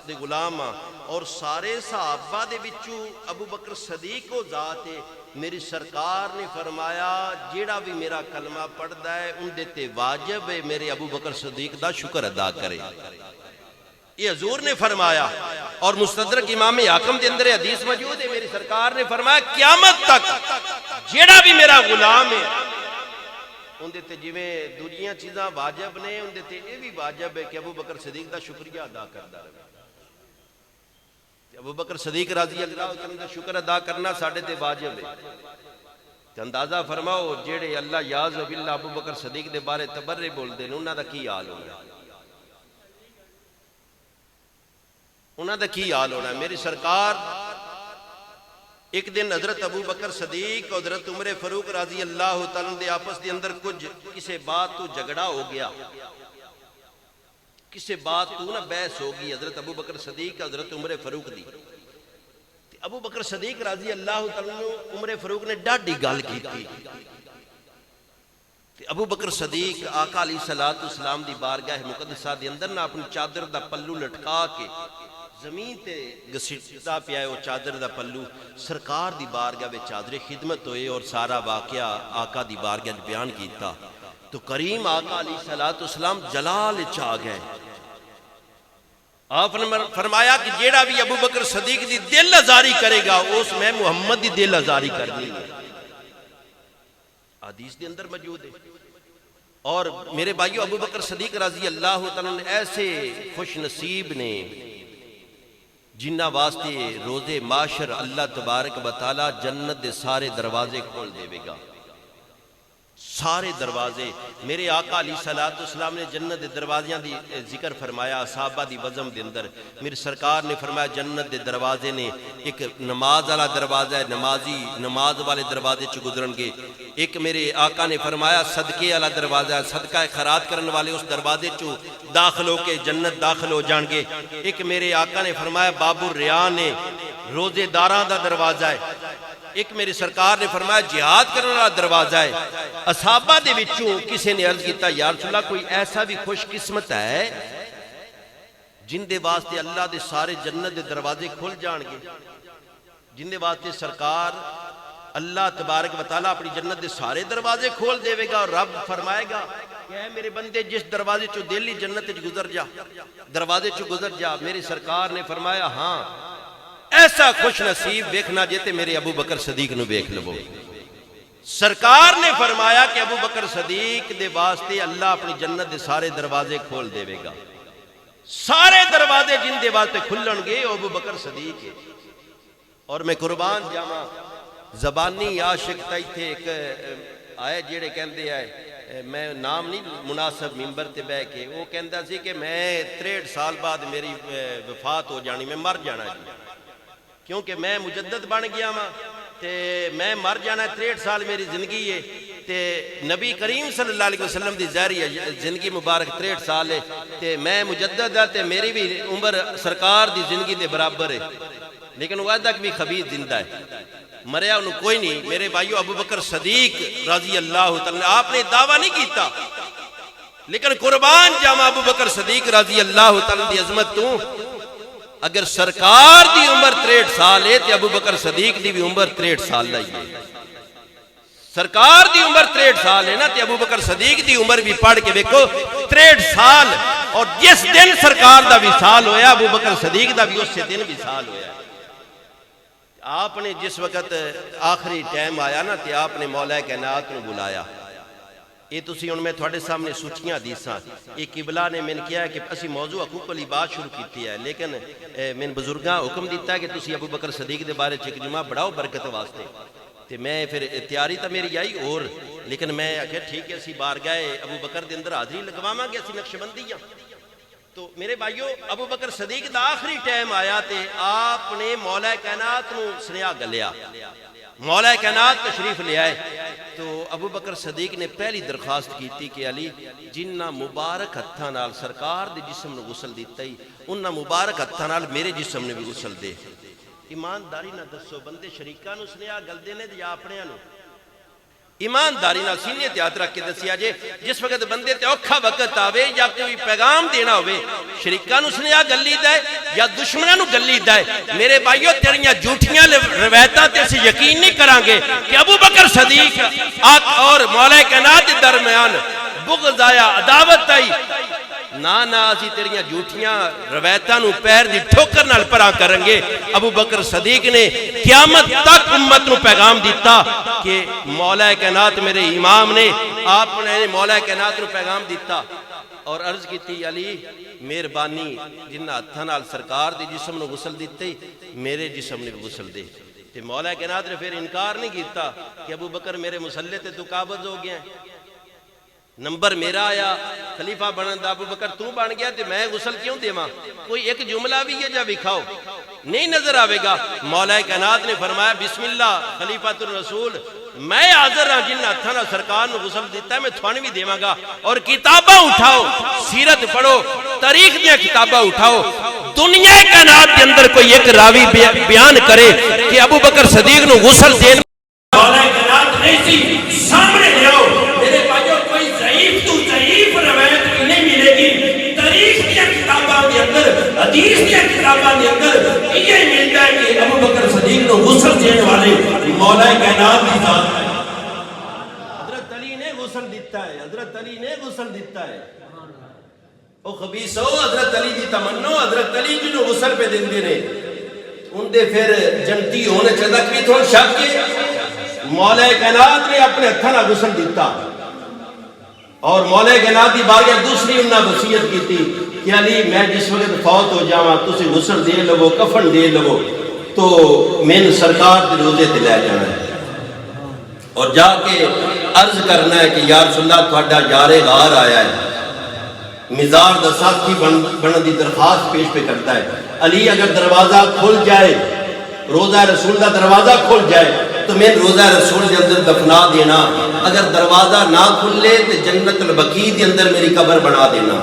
دے غلام اور سارے صحابہ دے وچوں ابو بکر صدیق کو ذات ہے. میری سرکار نے فرمایا جیڑا بھی میرا کلمہ پڑھدا ہے ان دے تے واجب ہے میرے ابو بکر صدیق دا شکر ادا کرے. یہ حضور نے فرمایا. اور مستدرک امام حاکم دے اندر حدیث موجود ہے, میری سرکار نے فرمایا قیامت تک جیڑا بھی میرا غلام ہے ان دے تے جویں دوجیاں چیزاں واجب نے ان دے تے یہ بھی واجب ہے کہ ابو بکر صدیق دا شکریہ ادا کردا رہے. ابو بکر صدیق رضی اللہ عنہ دا شکر ادا کرنا ساڈے تے واجب ہے. تے اندازہ فرماؤ جیڑے اللہ یاز باللہ ابو بکر صدیق دے بارے تبرے بول دے انہاں دا کی حال ہونا, انہاں دا کی حال ہونا. میری سرکار ایک دن حضرت ابو بکر صدیق اور حضرت عمر فاروق رضی اللہ تعالیٰ دے آپس دے اندر کچھ کسے بات تو جھگڑا ہو گیا, کسے بات تو نہ بحث ہوگی حضرت ابو بکر صدیق اور حضرت عمر فاروق دی. ابو بکر صدیق رضی اللہ تعالیٰ عمر فاروق نے ڈاڈی گل کی تھی. ابو بکر صدیق آقا علیہ السلام دی بارگاہ مقدسہ دے اندر نہ اپنی چادر دا پلو لٹکا کے زمین تے گسیٹا پیا ہے وہ چادر دا پلو. سرکار دی بارگاہ میں چادر خدمت ہوئے اور سارا واقعہ آقا دی بارگاہ بیان کیتا تو کریم آقا علیہ السلام جلال چاہ گئے. آپ نے فرمایا کہ جیڑا بھی ابو بکر صدیق دی دل ازاری کرے گا اس میں محمد دی دل ازاری کرنی ہے. حدیث دے اندر موجود ہے. اور میرے بھائیو ابو بکر صدیق رضی اللہ تعالیٰ نے ایسے خوش نصیب نے جنہ واسطے روز معاشر اللہ تبارک و تعالی جنت دے سارے دروازے کھول دے گا. سارے دروازے میرے آقا علیہ السلام نے جنت دے دروازیاں دی ذکر فرمایا صحابہ دی بزم دے اندر. میرے سرکار نے فرمایا جنت دے دروازے نے ایک نماز والا دروازہ ہے, نمازی نماز والے دروازے چ گزرن گے. ایک میرے آقا نے فرمایا صدقے والا دروازہ ہے, صدقہ خیرات کرنے والے اس دروازے چ داخل ہو کے جنت داخل ہو جان گے. ایک میرے آقا نے فرمایا باب الریان نے روزے داراں دا دروازہ ہے. ایک میری سرکار نے فرمایا جہاد کرنے والا دروازہ ہے. اصحابہ دے وچوں کسی نے عرض کیتا یا رسول اللہ کوئی ایسا بھی خوش قسمت ہے جن دے واسطے اللہ دے سارے جنت دے دروازے کھل جان گے, جن دے واسطے سرکار اللہ تبارک و تعالیٰ اپنی جنت دے سارے دروازے کھول دے گا. اور رب فرمائے گا کہ اے میرے بندے جس دروازے چو دلی جنت گزر جا, دروازے چو گزر جا. میری سرکار نے فرمایا ہاں ایسا خوش نصیب ویکھنا جیتے میرے ابو بکر صدیق نو ویکھ لو. سرکار نے فرمایا کہ ابو بکر صدیق دے واسطے اللہ اپنی جنت دے سارے دروازے کھول دے گا. سارے دروازے جن دے واسطے کھلن گے ابو بکر صدیق ہے. اور میں قربان جاواں زبانی عاشق تے ایک آئے جیڑے کہندے آئے میں نام نہیں مناسب ممبر تے بہ کے وہ کہندا سی کہ میں 63 سال بعد میری وفات ہو جانی, میں مر جانا جی, کیونکہ میں مجدد بن گیا ہاں تے میں مر جانا. 63 سال میری زندگی ہے تے نبی کریم صلی اللہ علیہ وسلم دی ظاہری زندگی مبارک 63 سال ہے تے میں مجدد ہے تے میری بھی عمر سرکار دی زندگی دے برابر ہے. لیکن وہ تک بھی خبیث زندہ ہے, مریا انہوں کوئی نہیں. میرے بھائیو ابو بکر صدیق رضی اللہ تعالیٰ آپ نے دعویٰ نہیں کیتا, لیکن قربان جاواں ابو بکر صدیق رضی اللہ تعالیٰ دی عظمت تو اگر سرکار دی عمر 63 سال ہے تے ابو بکر صدیق دی بھی عمر 63 سال لئی ہے. سرکار دی عمر 63 سال ہے نا تے ابو بکر صدیق دی عمر بھی پڑھ کے دیکھو 63 سال اور جس دن سرکار دا وصال ہویا ابو بکر صدیق دا بھی اس سے دن وصال ہویا. آپ نے جس وقت آخری ٹائم آیا نا تے آپ نے مولا کائنات نو بلایا. یہ تسی ان میں تھوڑے سامنے سوچیاں حدیثاں یہ قبلہ نے میں نے کیا ہے کہ اسی موضوع حقوق والی بات شروع کیتی ہے لیکن میں نے بزرگاں حکم دیتا ہے کہ تسی ابو بکر صدیق دے بارے چک جمعہ بڑھاؤ برکت واسطے. تے میں پھر تیاری تا میری آئی اور لیکن میں آکھیا ٹھیک ہے اسی بارگاہ ابو بکر دے اندر حاضری لگواواں گے اسی نقشبندیاں. تو میرے بھائیو ابو بکر صدیق دا آخری ٹائم آیا تے آپ نے مولا کائنات نو سنیا گلیا. مولا کائنات تشریف لے آئے تو ابو بکر صدیق نے پہلی درخواست کی تھی کہ علی جنہ مبارک ہتھاں نال سرکار دے جسم نو غسل دیتا ہی انہاں مبارک ہتھاں نال میرے جسم نے بھی غسل دے. ایمانداری نہ دسو بندے شریکاں نو سنیا گل دے نے یا اپنیاں نو؟ ایمانداری نال سینے تے ہاتھ رکھ کے دسیا جے جس وقت بندے تے اوکھا وقت آوے یا کوئی پیغام دینا ہوئے شریکاں نو سنیا گلی دے یا دشمناں نو گلی دے. میرے بھائیو تیریاں جھوٹیاں روایتاں تے اسی یقین نہیں کران گے کہ ابو بکر صدیق اور مولا کائنات کے درمیان بغض آیا عداوت آئی. نہ اسی تیریاں جھوٹیاں روایتاں نو پیر دی ٹھوکر نال پرا کریں گے. ابو بکر صدیق نے قیامت تک امت نو پیغام دیتا کہ مولا کائنات میرے امام نے آپ نے مولا کائنات نو پیغام دیتا اور عرض کی علی مہربانی جنہ ہتھاں نال سرکار دی جسم نو غسل دیتے میرے جسم نے غسل دے. تے مولا کائنات نے پھر انکار نہیں کیتا کہ ابو بکر میرے مسلح تے تو قابض ہو گیا نمبر میرا آیا خلیفہ بنن دا ابو بکر تو بن گیا تے میں غسل کیوں دیواں؟ کوئی ایک جملہ بھی ہے جا وکھاؤ نہیں نظر آوے گا. مولا کائنات نے فرمایا بسم اللہ خلیفۃ الرسول میں حاضر ہاں جن ہتھاں نال سرکار نو غسل دیتا ہے میں تھانوں بھی دیواں گا. اور کتاباں اٹھاؤ سیرت پڑھو تاریخ دیاں کتاباں اٹھاؤ دنیا کائنات کے اندر کوئی ایک راوی بیان کرے کہ ابو بکر صدیق نو غسل دین مولا کائنات نہیں سی سامنے لے آؤ. میرے بھائیو کوئی ضعیف تو ضعیف روایت نہیں ملے گی. تاریخ دیاں کتاباں دے اندر حدیث دیاں کتاباں دے اندر یہ ملتا ہے کہ ابو بکر صدیق نو غسل دینے والے مولا کائنات کی ذات ہے. حضرت علی نے غسل دیتا ہے حضرت علی نے غسل دیتا ہے. او خبیثو حضرت علی دی تمنو حضرت علی جنو غسل پہ دن دینے ان دے پھر جنتی ہونے چلتا کہ تھوڑا شک کے مولا کائنات نے اپنے ہتھاں نال غسل دیتا اور مولا کائنات دی بارگاہ دوسری انہاں وصیت کی تھی کہ علی میں جس وقت فوت ہو جاواں تسی غسل دے لو کفن دے لو تو میں سرکار دے روزے تے لے جانا ہے اور جا کے عرض کرنا ہے کہ یا رسول اللہ تہاڈا یار غار آیا ہے مزار دا ساتھی بنن دی درخواست پیش پہ کرتا ہے. علی اگر دروازہ کھل جائے روزہ رسول دا دروازہ کھل جائے تو میں روزہ رسول دے اندر دفنا دینا. اگر دروازہ نہ کھلے تو جنت البقیع دے اندر میری قبر بنا دینا.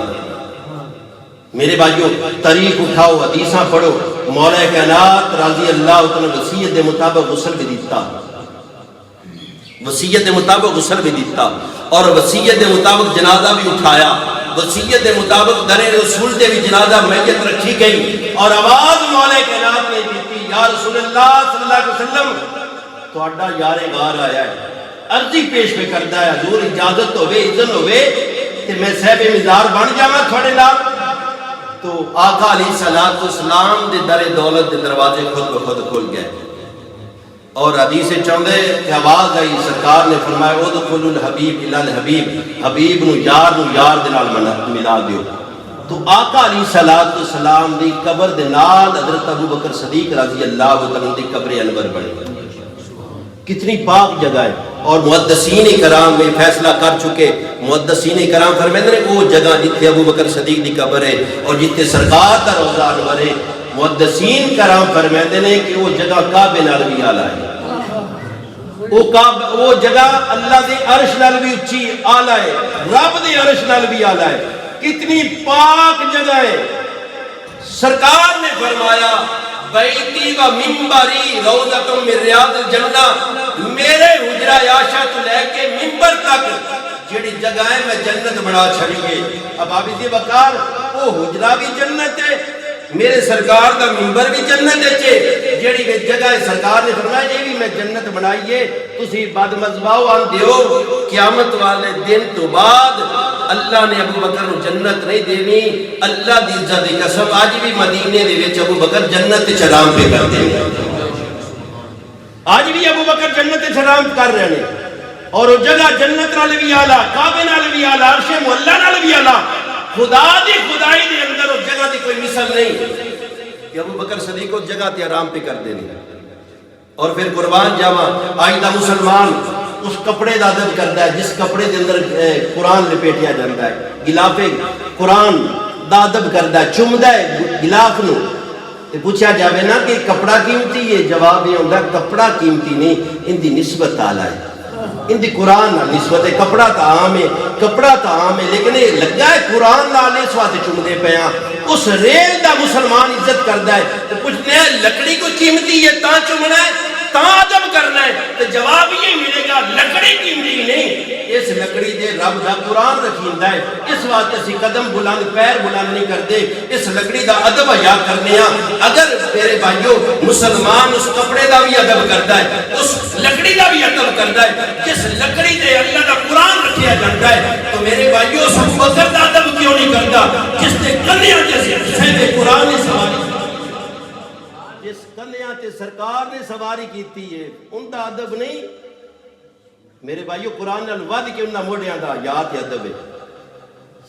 میرے بھائیو تاریخ اٹھاؤ حدیثاں پڑھو. مولا کائنات رضی اللہ عنہ وصیت دے مطابق غسل بھی دیتا وصیت دے مطابق غسل بھی دیتا اور وصیت دے مطابق جنازہ بھی اٹھایا. وصیت دے مطابق در رسول دے بھی جنازہ میت رکھی گئی اور آواز مولا کائنات نے دیتی یا رسول اللہ صلی اللہ علیہ وسلم تہاڈا یار غار آیا ہے. عرضی پیش پہ کرتا ہے حضور اجازت ہوئے اذن ہوئے کہ میں صاحب مزار بن جاواں تھوڑے نال. تو آقا علیہ الصلوۃ والسلام دے در دولت دے دروازے خود بخود کھل گئے اور حدیث چاندے کہ آواز آئی سرکار نے فرمایا ادخلوا الحبیب الی الحبیب حبیب نو یار دے نال ملا دیو. تو آقا علیہ الصلوۃ والسلام دی قبر دے نال حضرت ابو بکر صدیق رضی اللہ عنہ دی قبر انور بنی. کتنی پاک جگہ ہے اور محدثین کرام میں فیصلہ کر چکے. محدثین کرام فرماتے ہیں وہ جگہ جتھے ابو بکر صدیق دی قبر ہے اور جتھے سرکار دا روضہ انور ہے محدثین کرام فرماتے ہیں کہ وہ جگہ کعبے نال بھی اعلیٰ ہے. وہ جگہ اللہ دے عرش نال بھی اچھی اعلیٰ ہے رب دے عرش نال بھی اعلیٰ ہے. کتنی پاک جگہ ہے. سرکار نے فرمایا بیتی و منبری روضۃ من ریاض الجنہ میرے حجرہ عائشہ تو لے کے منبر تک جڑی جگہ ہے میں جنت بنا چھڑی ہے. اب آپ اسی وقار وہ حجرہ بھی جنت ہے میرے سرکار دا منبر بھی جنت ہے جڑی جگہ سرکار نے فرمایا یہ بھی میں جنت بنائیے. تسی بد مذہباؤ آن دیو قیامت والے دن تو بعد اللہ نے ابو بکر نو جنت نہیں دینی، اللہ دی عزت دی قسم آج بھی مدینے دے وچ ابو بکر جنت تے چرام پہ کر دیں، آج بھی ابو بکر جنت تے چرام کر رہے ہیں، اور وہ جگہ جنت نال بھی آلہ، کعبے نال بھی آلہ، عرش معلیٰ نال بھی آلہ، خدا دی خدائی دے اندر اس جگہ دی کوئی مثل نہیں کہ ابو بکر صدیق اس جگہ تے آرام پہ کر دینی۔ اور پھر قربان جاواں آئندہ مسلمان اس کپڑے دا ادب کرتا ہے جس کپڑے دے اندر قرآن لپیٹیا جاتا ہے، غلاف قرآن دا ادب کرتا ہے، چومدا ہے غلاف نو، تے پوچھا جاوے نا کہ کپڑا قیمتی ہے، جواب یہ ہوندا کپڑا قیمتی نہیں، ان دی نسبت اعلیٰ ہے، ان دی قرآن نال نسبت ہے، کپڑا تا عام ہے، کپڑا تا عام ہے، لیکن یہ لگا ہے قرآن نال اس واسطے چومدے پے ہاں، اس ریل دا مسلمان عزت کردا ہے، تے پوچھتے ہیں لکڑی کو قیمتی ہے تا چومنا ہے، تا ادب کرنا ہے، تو جواب یہ ملے گا لکڑی قیمتی نہیں، اس لکڑی دے رب دا قرآن رکھیندا ہے، اس واسطے اسی قدم بلند پیر بلند نہیں کرتے، اس لکڑی دا ادب حیا کرنے ہاں۔ اگر میرے بھائیو مسلمان اس کپڑے دا بھی ادب کرتا ہے، اس لکڑی دا بھی ادب کرتا ہے، جس لکڑی دے اللہ دا قرآن رکھیا جاتا ہے، تو میرے بھائیو اس ابو بکر دا ادب کیوں نہیں کرتا جس نے کنیاں جیسے صحیح قرآن نے سواری، جس کنیاں تے سرکار نے سواری کیتی ہے ان دا ادب نہیں؟ میرے بھائیو قرآن نال ود کے انہاں موڑیاں دا یاد ادب ہے،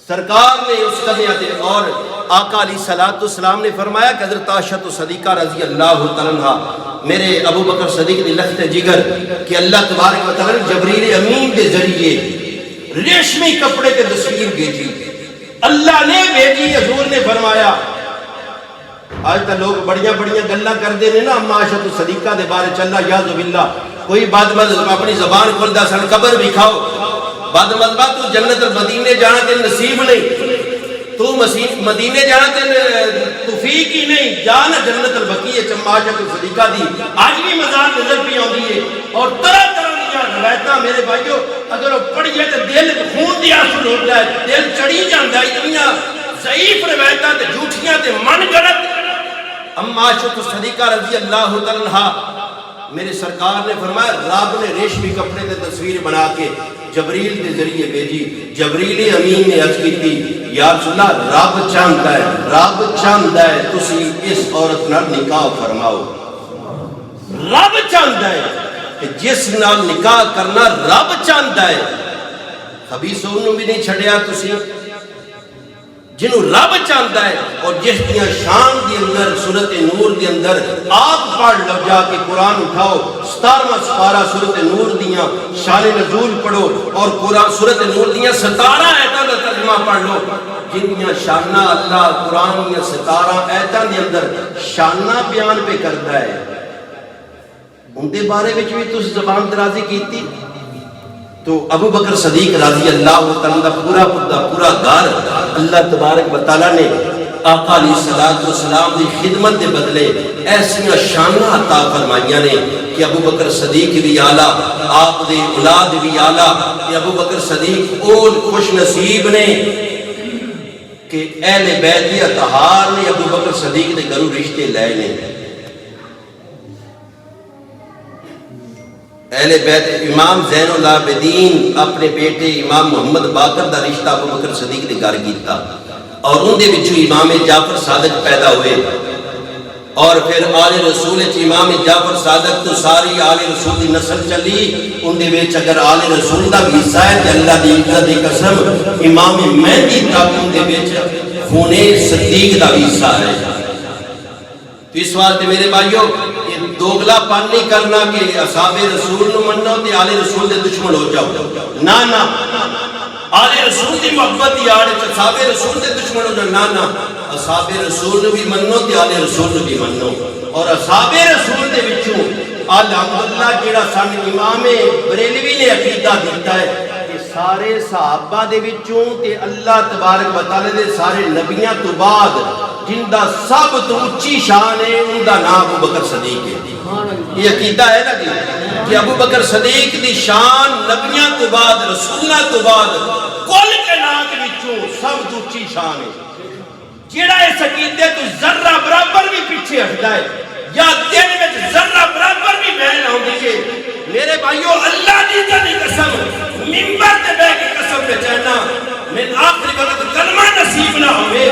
سرکار نے اس کنیاں تے، اور آقا علیہ السلام نے فرمایا کہ حضرت عائشہ صدیقہ رضی اللہ تعالیٰ عنہ میرے ابو بکر صدیق دی لخت جگر کہ اللہ تبارک و تعالیٰ نے جبریل امین کے ذریعے ریشمی کپڑے تے تصویر بھیجی، اللہ نے بھیجی، حضور نے فرمایا، آج تک لوگ بڑیاں بڑیاں گلاں کردے نے نا اما عائشہ صدیقہ دے بارے چلا یاذ باللہ، کوئی بعد اپنی زبان کھولدا سن قبر بھی کھاؤ، بعد مذبہ تو جنت المدینے جانا تے نصیب نہیں، تو مدینے جانا تے توفیق ہی نہیں، جانا جنت البقیع چما عائشہ صدیقہ دی آج بھی مزار نظر پہ آندی ہے، اور طرح طرح دیاں روایتاں میرے بھائیو اگر وہ پڑھیے تے دل خون دی آنسو ہوتا ہے، دل چڑھی جاندا ہے، اتنیاں ضعیف روایتاں تے جھوٹیاں تے من گڑت۔ اما عائشہ صدیقہ رضی اللہ تعالیٰ عنہ میرے سرکار نے فرمایا رب نے ریشمی کپڑے تے تصویر بنا کے جبریل کے ذریعے بھیجی، جبریل امین نے عرض کی تھی یا رسول اللہ رب چاہتا ہے، رب چاہتا ہے تسی اس عورت نال نکاح فرماؤ، رب چاہتا ہے کہ جس نال نکاح کرنا رب چاہتا ہے، خبیث انہوں بھی نہیں چھڑیا تسی، جنہوں رب چاہتا ہے، اور جس دیاں شان دی اندر سورت نور دی اندر آپ پڑھ لو جا کے قرآن اٹھاؤ 17واں سپارہ سورت نور دیاں شان نزول پڑھو، اور قرآن سورت نور دیاں 17 آیتاں دا ترجمہ پڑھ لو، جن دیاں شانہ اللہ قرآن دیاں 17 آیتاں دی اندر شانہ بیان پہ کرتا ہے، ان دے بارے میں بھی تو زبان درازی کیتی۔ تو ابو بکر صدیق رضی اللہ تعالیٰ پورا گھر اللہ تبارک و تعالیٰ نے آقا علیہ السلام دی خدمت دے بدلے ایسیاں شانہ عطا فرمائیاں نے کہ ابو بکر صدیق بھی آلہ، آپ دے اولاد بھی آلہ، کہ ابو بکر صدیق اول خوش نصیب نے کہ اہل بیت اطہار نے ابو بکر صدیق دے گھروں رشتے لائے نے، اہل بیت امام زین العابدین اپنے بیٹے امام محمد باقر دا رشتہ ابو بکر صدیق نے گھر کیتا، اور ان دے وچوں امام جعفر صادق پیدا ہوئے، اور پھر آل رسول امام جعفر صادق تو ساری آل رسول دی نسل چلی، ان دے وچ اگر آل رسول دا بھی حصہ ہے کہ اللہ دی عزت دی قسم امام مہدی تک ان دے وچ خون صدیق دا بھی حصہ ہے۔ تو اس واسطے میرے بھائیو یہ دوگلا پن نہیں کرنا کہ اصحاب رسول نو منو تے آل رسول دے دشمن ہو جاؤ، نا نا، آل رسول دی محبت دی آڑے اصحاب رسول دے دشمن ہو جاؤ، نا نا، اصحاب رسول نو بھی منو تے آل رسول نو بھی منو، اور اصحاب رسول دے وچوں الحمدللہ جیڑا سن امام بریلوی نے عقیدہ دیتا ہے کہ سارے صحابہ دے وچوں تے اللہ تبارک و تعالی دے سارے نبیاں تو بعد جن دا سب تو اچھی شان ہے ان دا نام ابو بکر صدیق ہے۔ یہ عقیدہ ہے نا کہ ابو بکر صدیق دی شان نبیاں تو بعد رسولہ تو بعد کل کے نام وچوں سب تو اچھی شان ہے۔ جیڑا اس عقیدے تو ذرہ برابر بھی پیچھے ہٹتا ہے یا دل میں ذرہ برابر بھی بہن ہوندی ہے، میرے بھائیو اللہ دی جانی قسم منبر تے بیٹھ کے قسم پہ چاہنا میں آخری وقت کلمہ نصیب نہ ہوئے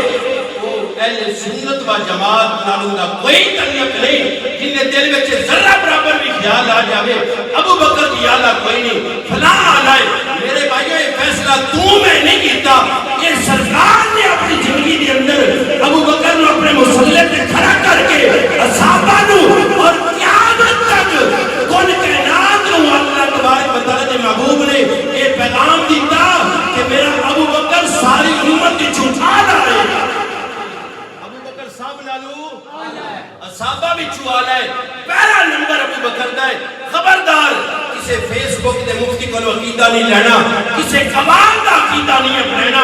وہ اہل سنت و جماعت نالوں دا کوئی تعلق نہیں جن نے دل میں ذرہ برابر بھی خیال آ جاوے ابو بکر کی آلہ کوئی نہیں فلاں آلائے میرے بھائیو یہ فیصلہ میں نہیں کیتا یہ سرکار نے اپنی زندگی کے اندر ابو بکر نے اپنے مسلح پہ کھڑا کر کے اصحابہ نو اور قیامت تک کن کائنات نو اللہ تبارک و تعالی کے محبوب نے یہ پیغام دیتا کہ میرا ابو بکر ساری امت کی چھٹا لائے ابو بکر صاحب نالو اصحابہ بھی چھوال ہے پہلا نمبر ابو بکر دا ہے خبردار کسے فیس بک دے مفتی کو عقیدہ نہیں لینا کسے قبال دا عقیدہ نہیں اپنینا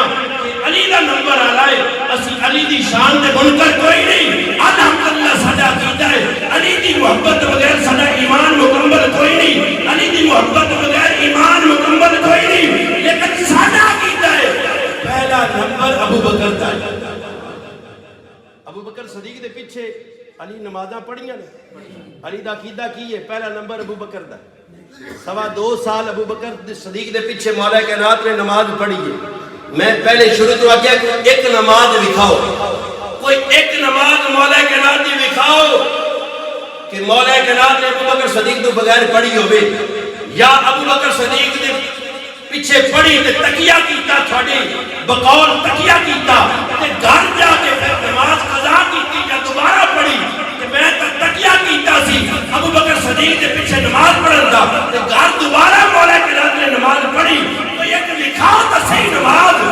علی دا نمبر آلائے اسی علی دی شان دے منکر کوئی نہیں الحمدللہ ساڈا عقیدہ ہے علی دی محبت بغیر ساڈا ایمان مکمل کوئی نہیں علی دی محبت بغیر ایمان مکمل کوئی نہیں لیکن ساڈا عقیدہ ہے پہلا نمبر ابو بکر دا ہے ابو بکر صدیق دے پیچھے علی نمازاں پڑھیاں نے علی دا عقیدہ کی ہے پہلا نمبر ابو بکر دا 2.25 سال ابو بکر صدیق دے پیچھے مولا کائنات نے نماز پڑھی ہے میں پہلے شروع تو آگیا کہ ایک نماز دکھاؤ کوئی ایک نماز مولا کائنات دی دکھاؤ کہ مولا کائنات نے ابو بکر صدیق تو بغیر پڑھی ہوئے یا ابو بکر صدیق نے پیچھے پڑھی تے تکیہ کیتا تھوڑی بقول تکیہ کیتا تے گھر جا کے پھر نماز قضا کیتی یا دوبارہ پڑھی کہ میں تکیہ کیتا سی ابو بکر صدیق کے پیچھے نماز پڑھن دا تے گھر دوبارہ مولا کائنات نے نماز پڑھی تو ایک لکھاؤ تا صحیح نماز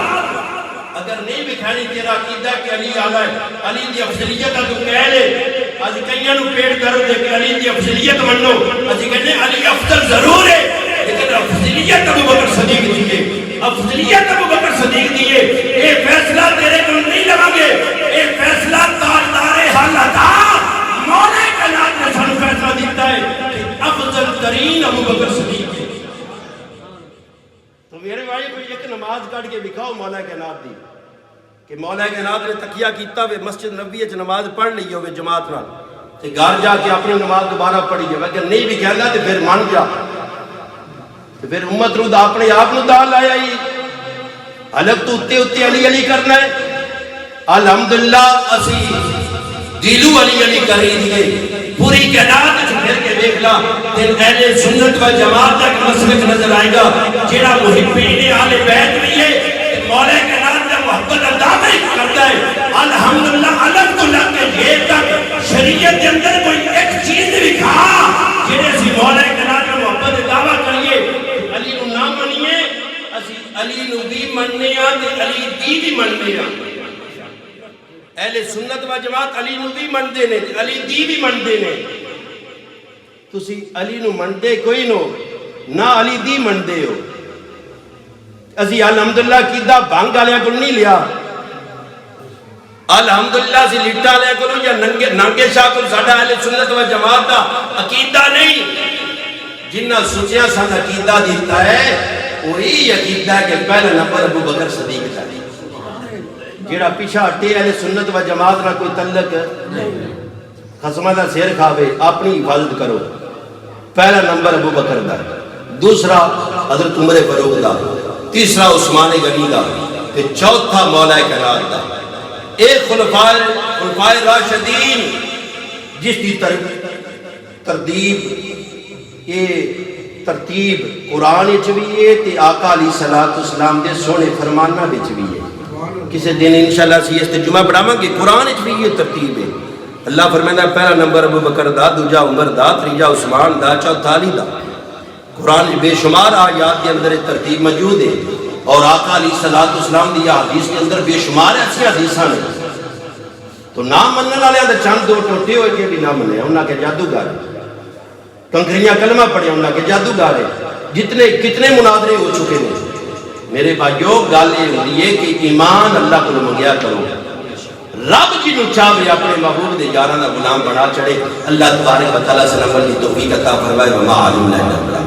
اگر نہیں بکھانی تیرا عقیدہ کہ علی آلہ ہے علی دی افضلیت تو کہہ لے آج کئیاں نو پیٹ کرو دے کہ علی دی افضلیت منو آج کہنے علی افضل ضرور ہے لیکن افضلیت ابو بکر صدیق دیئے افضلیت ابو بکر صدیق دیئے اے فیصلہ تیرے کو نہیں لگا گے اے فیصلہ تاردار حالت مولا کائنات نے سن فیصلہ دیتا ہے کہ افضل ترین ابو بکر صدیق ہے تو میرے بھائی کوئی ایک نماز کاٹ کے دکھاؤ مولا کائنات دی کہ مولا کائنات نے تکیہ کیتا ہوئے مسجد نبوی وچ نماز پڑھ لی ہوئے جماعت نال تے گھر جا کے اپنی نماز دوبارہ پڑھی ہے اگر نہیں بھی کہنا تے پھر مان جا پھر امت رو دا اپنے آپ نو دا لایا ہی الگ تو اتے علی علی کرنا ہے الحمدللہ اسی دلو علی علی کر رہی دیئے پوری کائنات جو پھر کے دیکھلا دل اہل سنت و جماعت تک مسلک نظر آئے گا جیڑا محبین آل بیت بھی ہے کہ مولا کائنات کا محبت دعوی کرتا ہے الحمدللہ الگ تو لگ کے یہ تک شریعت کے اندر کوئی ایک چیز دکھا جنہیں سی مولا کائنات کا محبت دعوی کریے علی نو نہ منیے اسی علی نو بھی مننے تے علی دی بھی مننے اہل سنت و جماعت علی نو بھی مندے نے علی دی بھی مندے نے تسی علی نو مندے کوئی نو نہ علی دی مندے ہو اسی الحمدللہ کیدہ بھانگ آلیا کو نہیں لیا الحمدللہ سی لٹا لیا کو یا ننگے شاہ کو ساڑھا اہل سنت و جماعت دا عقیدہ نہیں جنہ سوچیاں ساڑھا عقیدہ دیتا ہے وہی عقیدہ ہے کہ پہلا نمبر ابو بکر صدیق تھا جیڑا پیچھا ہٹے اہل سنت و جماعت نہ کوئی تعلق خصمہ دا سیر کھاوے اپنی حفاظت کرو پہلا نمبر ابو بکر دا دوسرا حضرت عمر فاروق دا تیسرا عثمان غنی دا پھر چوتھا مولا کائنات دا ایک خلفائے راشدین جس کی ترتیب یہ ترتیب قرآن وچ بھی ہے تے آقا علیہ السلام دے سونے فرمانہ وچ بھی ہے کسی دن انشاءاللہ سی اس تے جمعہ پڑھاواں گے قرآن وچ بھی یہ ترتیب ہے اللہ فرمائندا ہے پہلا نمبر ابو بکر دا دوجا عمر دا تیجا عثمان دا چوتھا علی دا قرآن وچ بے شمار آیات کے اندر ترتیب موجود ہے اور آقا علیہ السلام دی حدیث کے اندر بے شمار ایسی حدیثاں نے تو نام مننے والے دے چند دو ٹوٹے ہوئے کے بھی نہ منے انہاں کے جادوگر کنکریاں کلمہ پڑھے انہاں کے جادوگر جتنے کتنے مناظرے ہو چکے ہیں میرے بھائیو گالے ہوئے کہ ایمان اللہ کو منگیا کرو رب جی نو چاہے اپنے محبوب دے یاراں دا غلام بنا چڑھے اللہ تبارک و تعالی سے نمبر دی توفیق عطا فرمائے وما علم لنا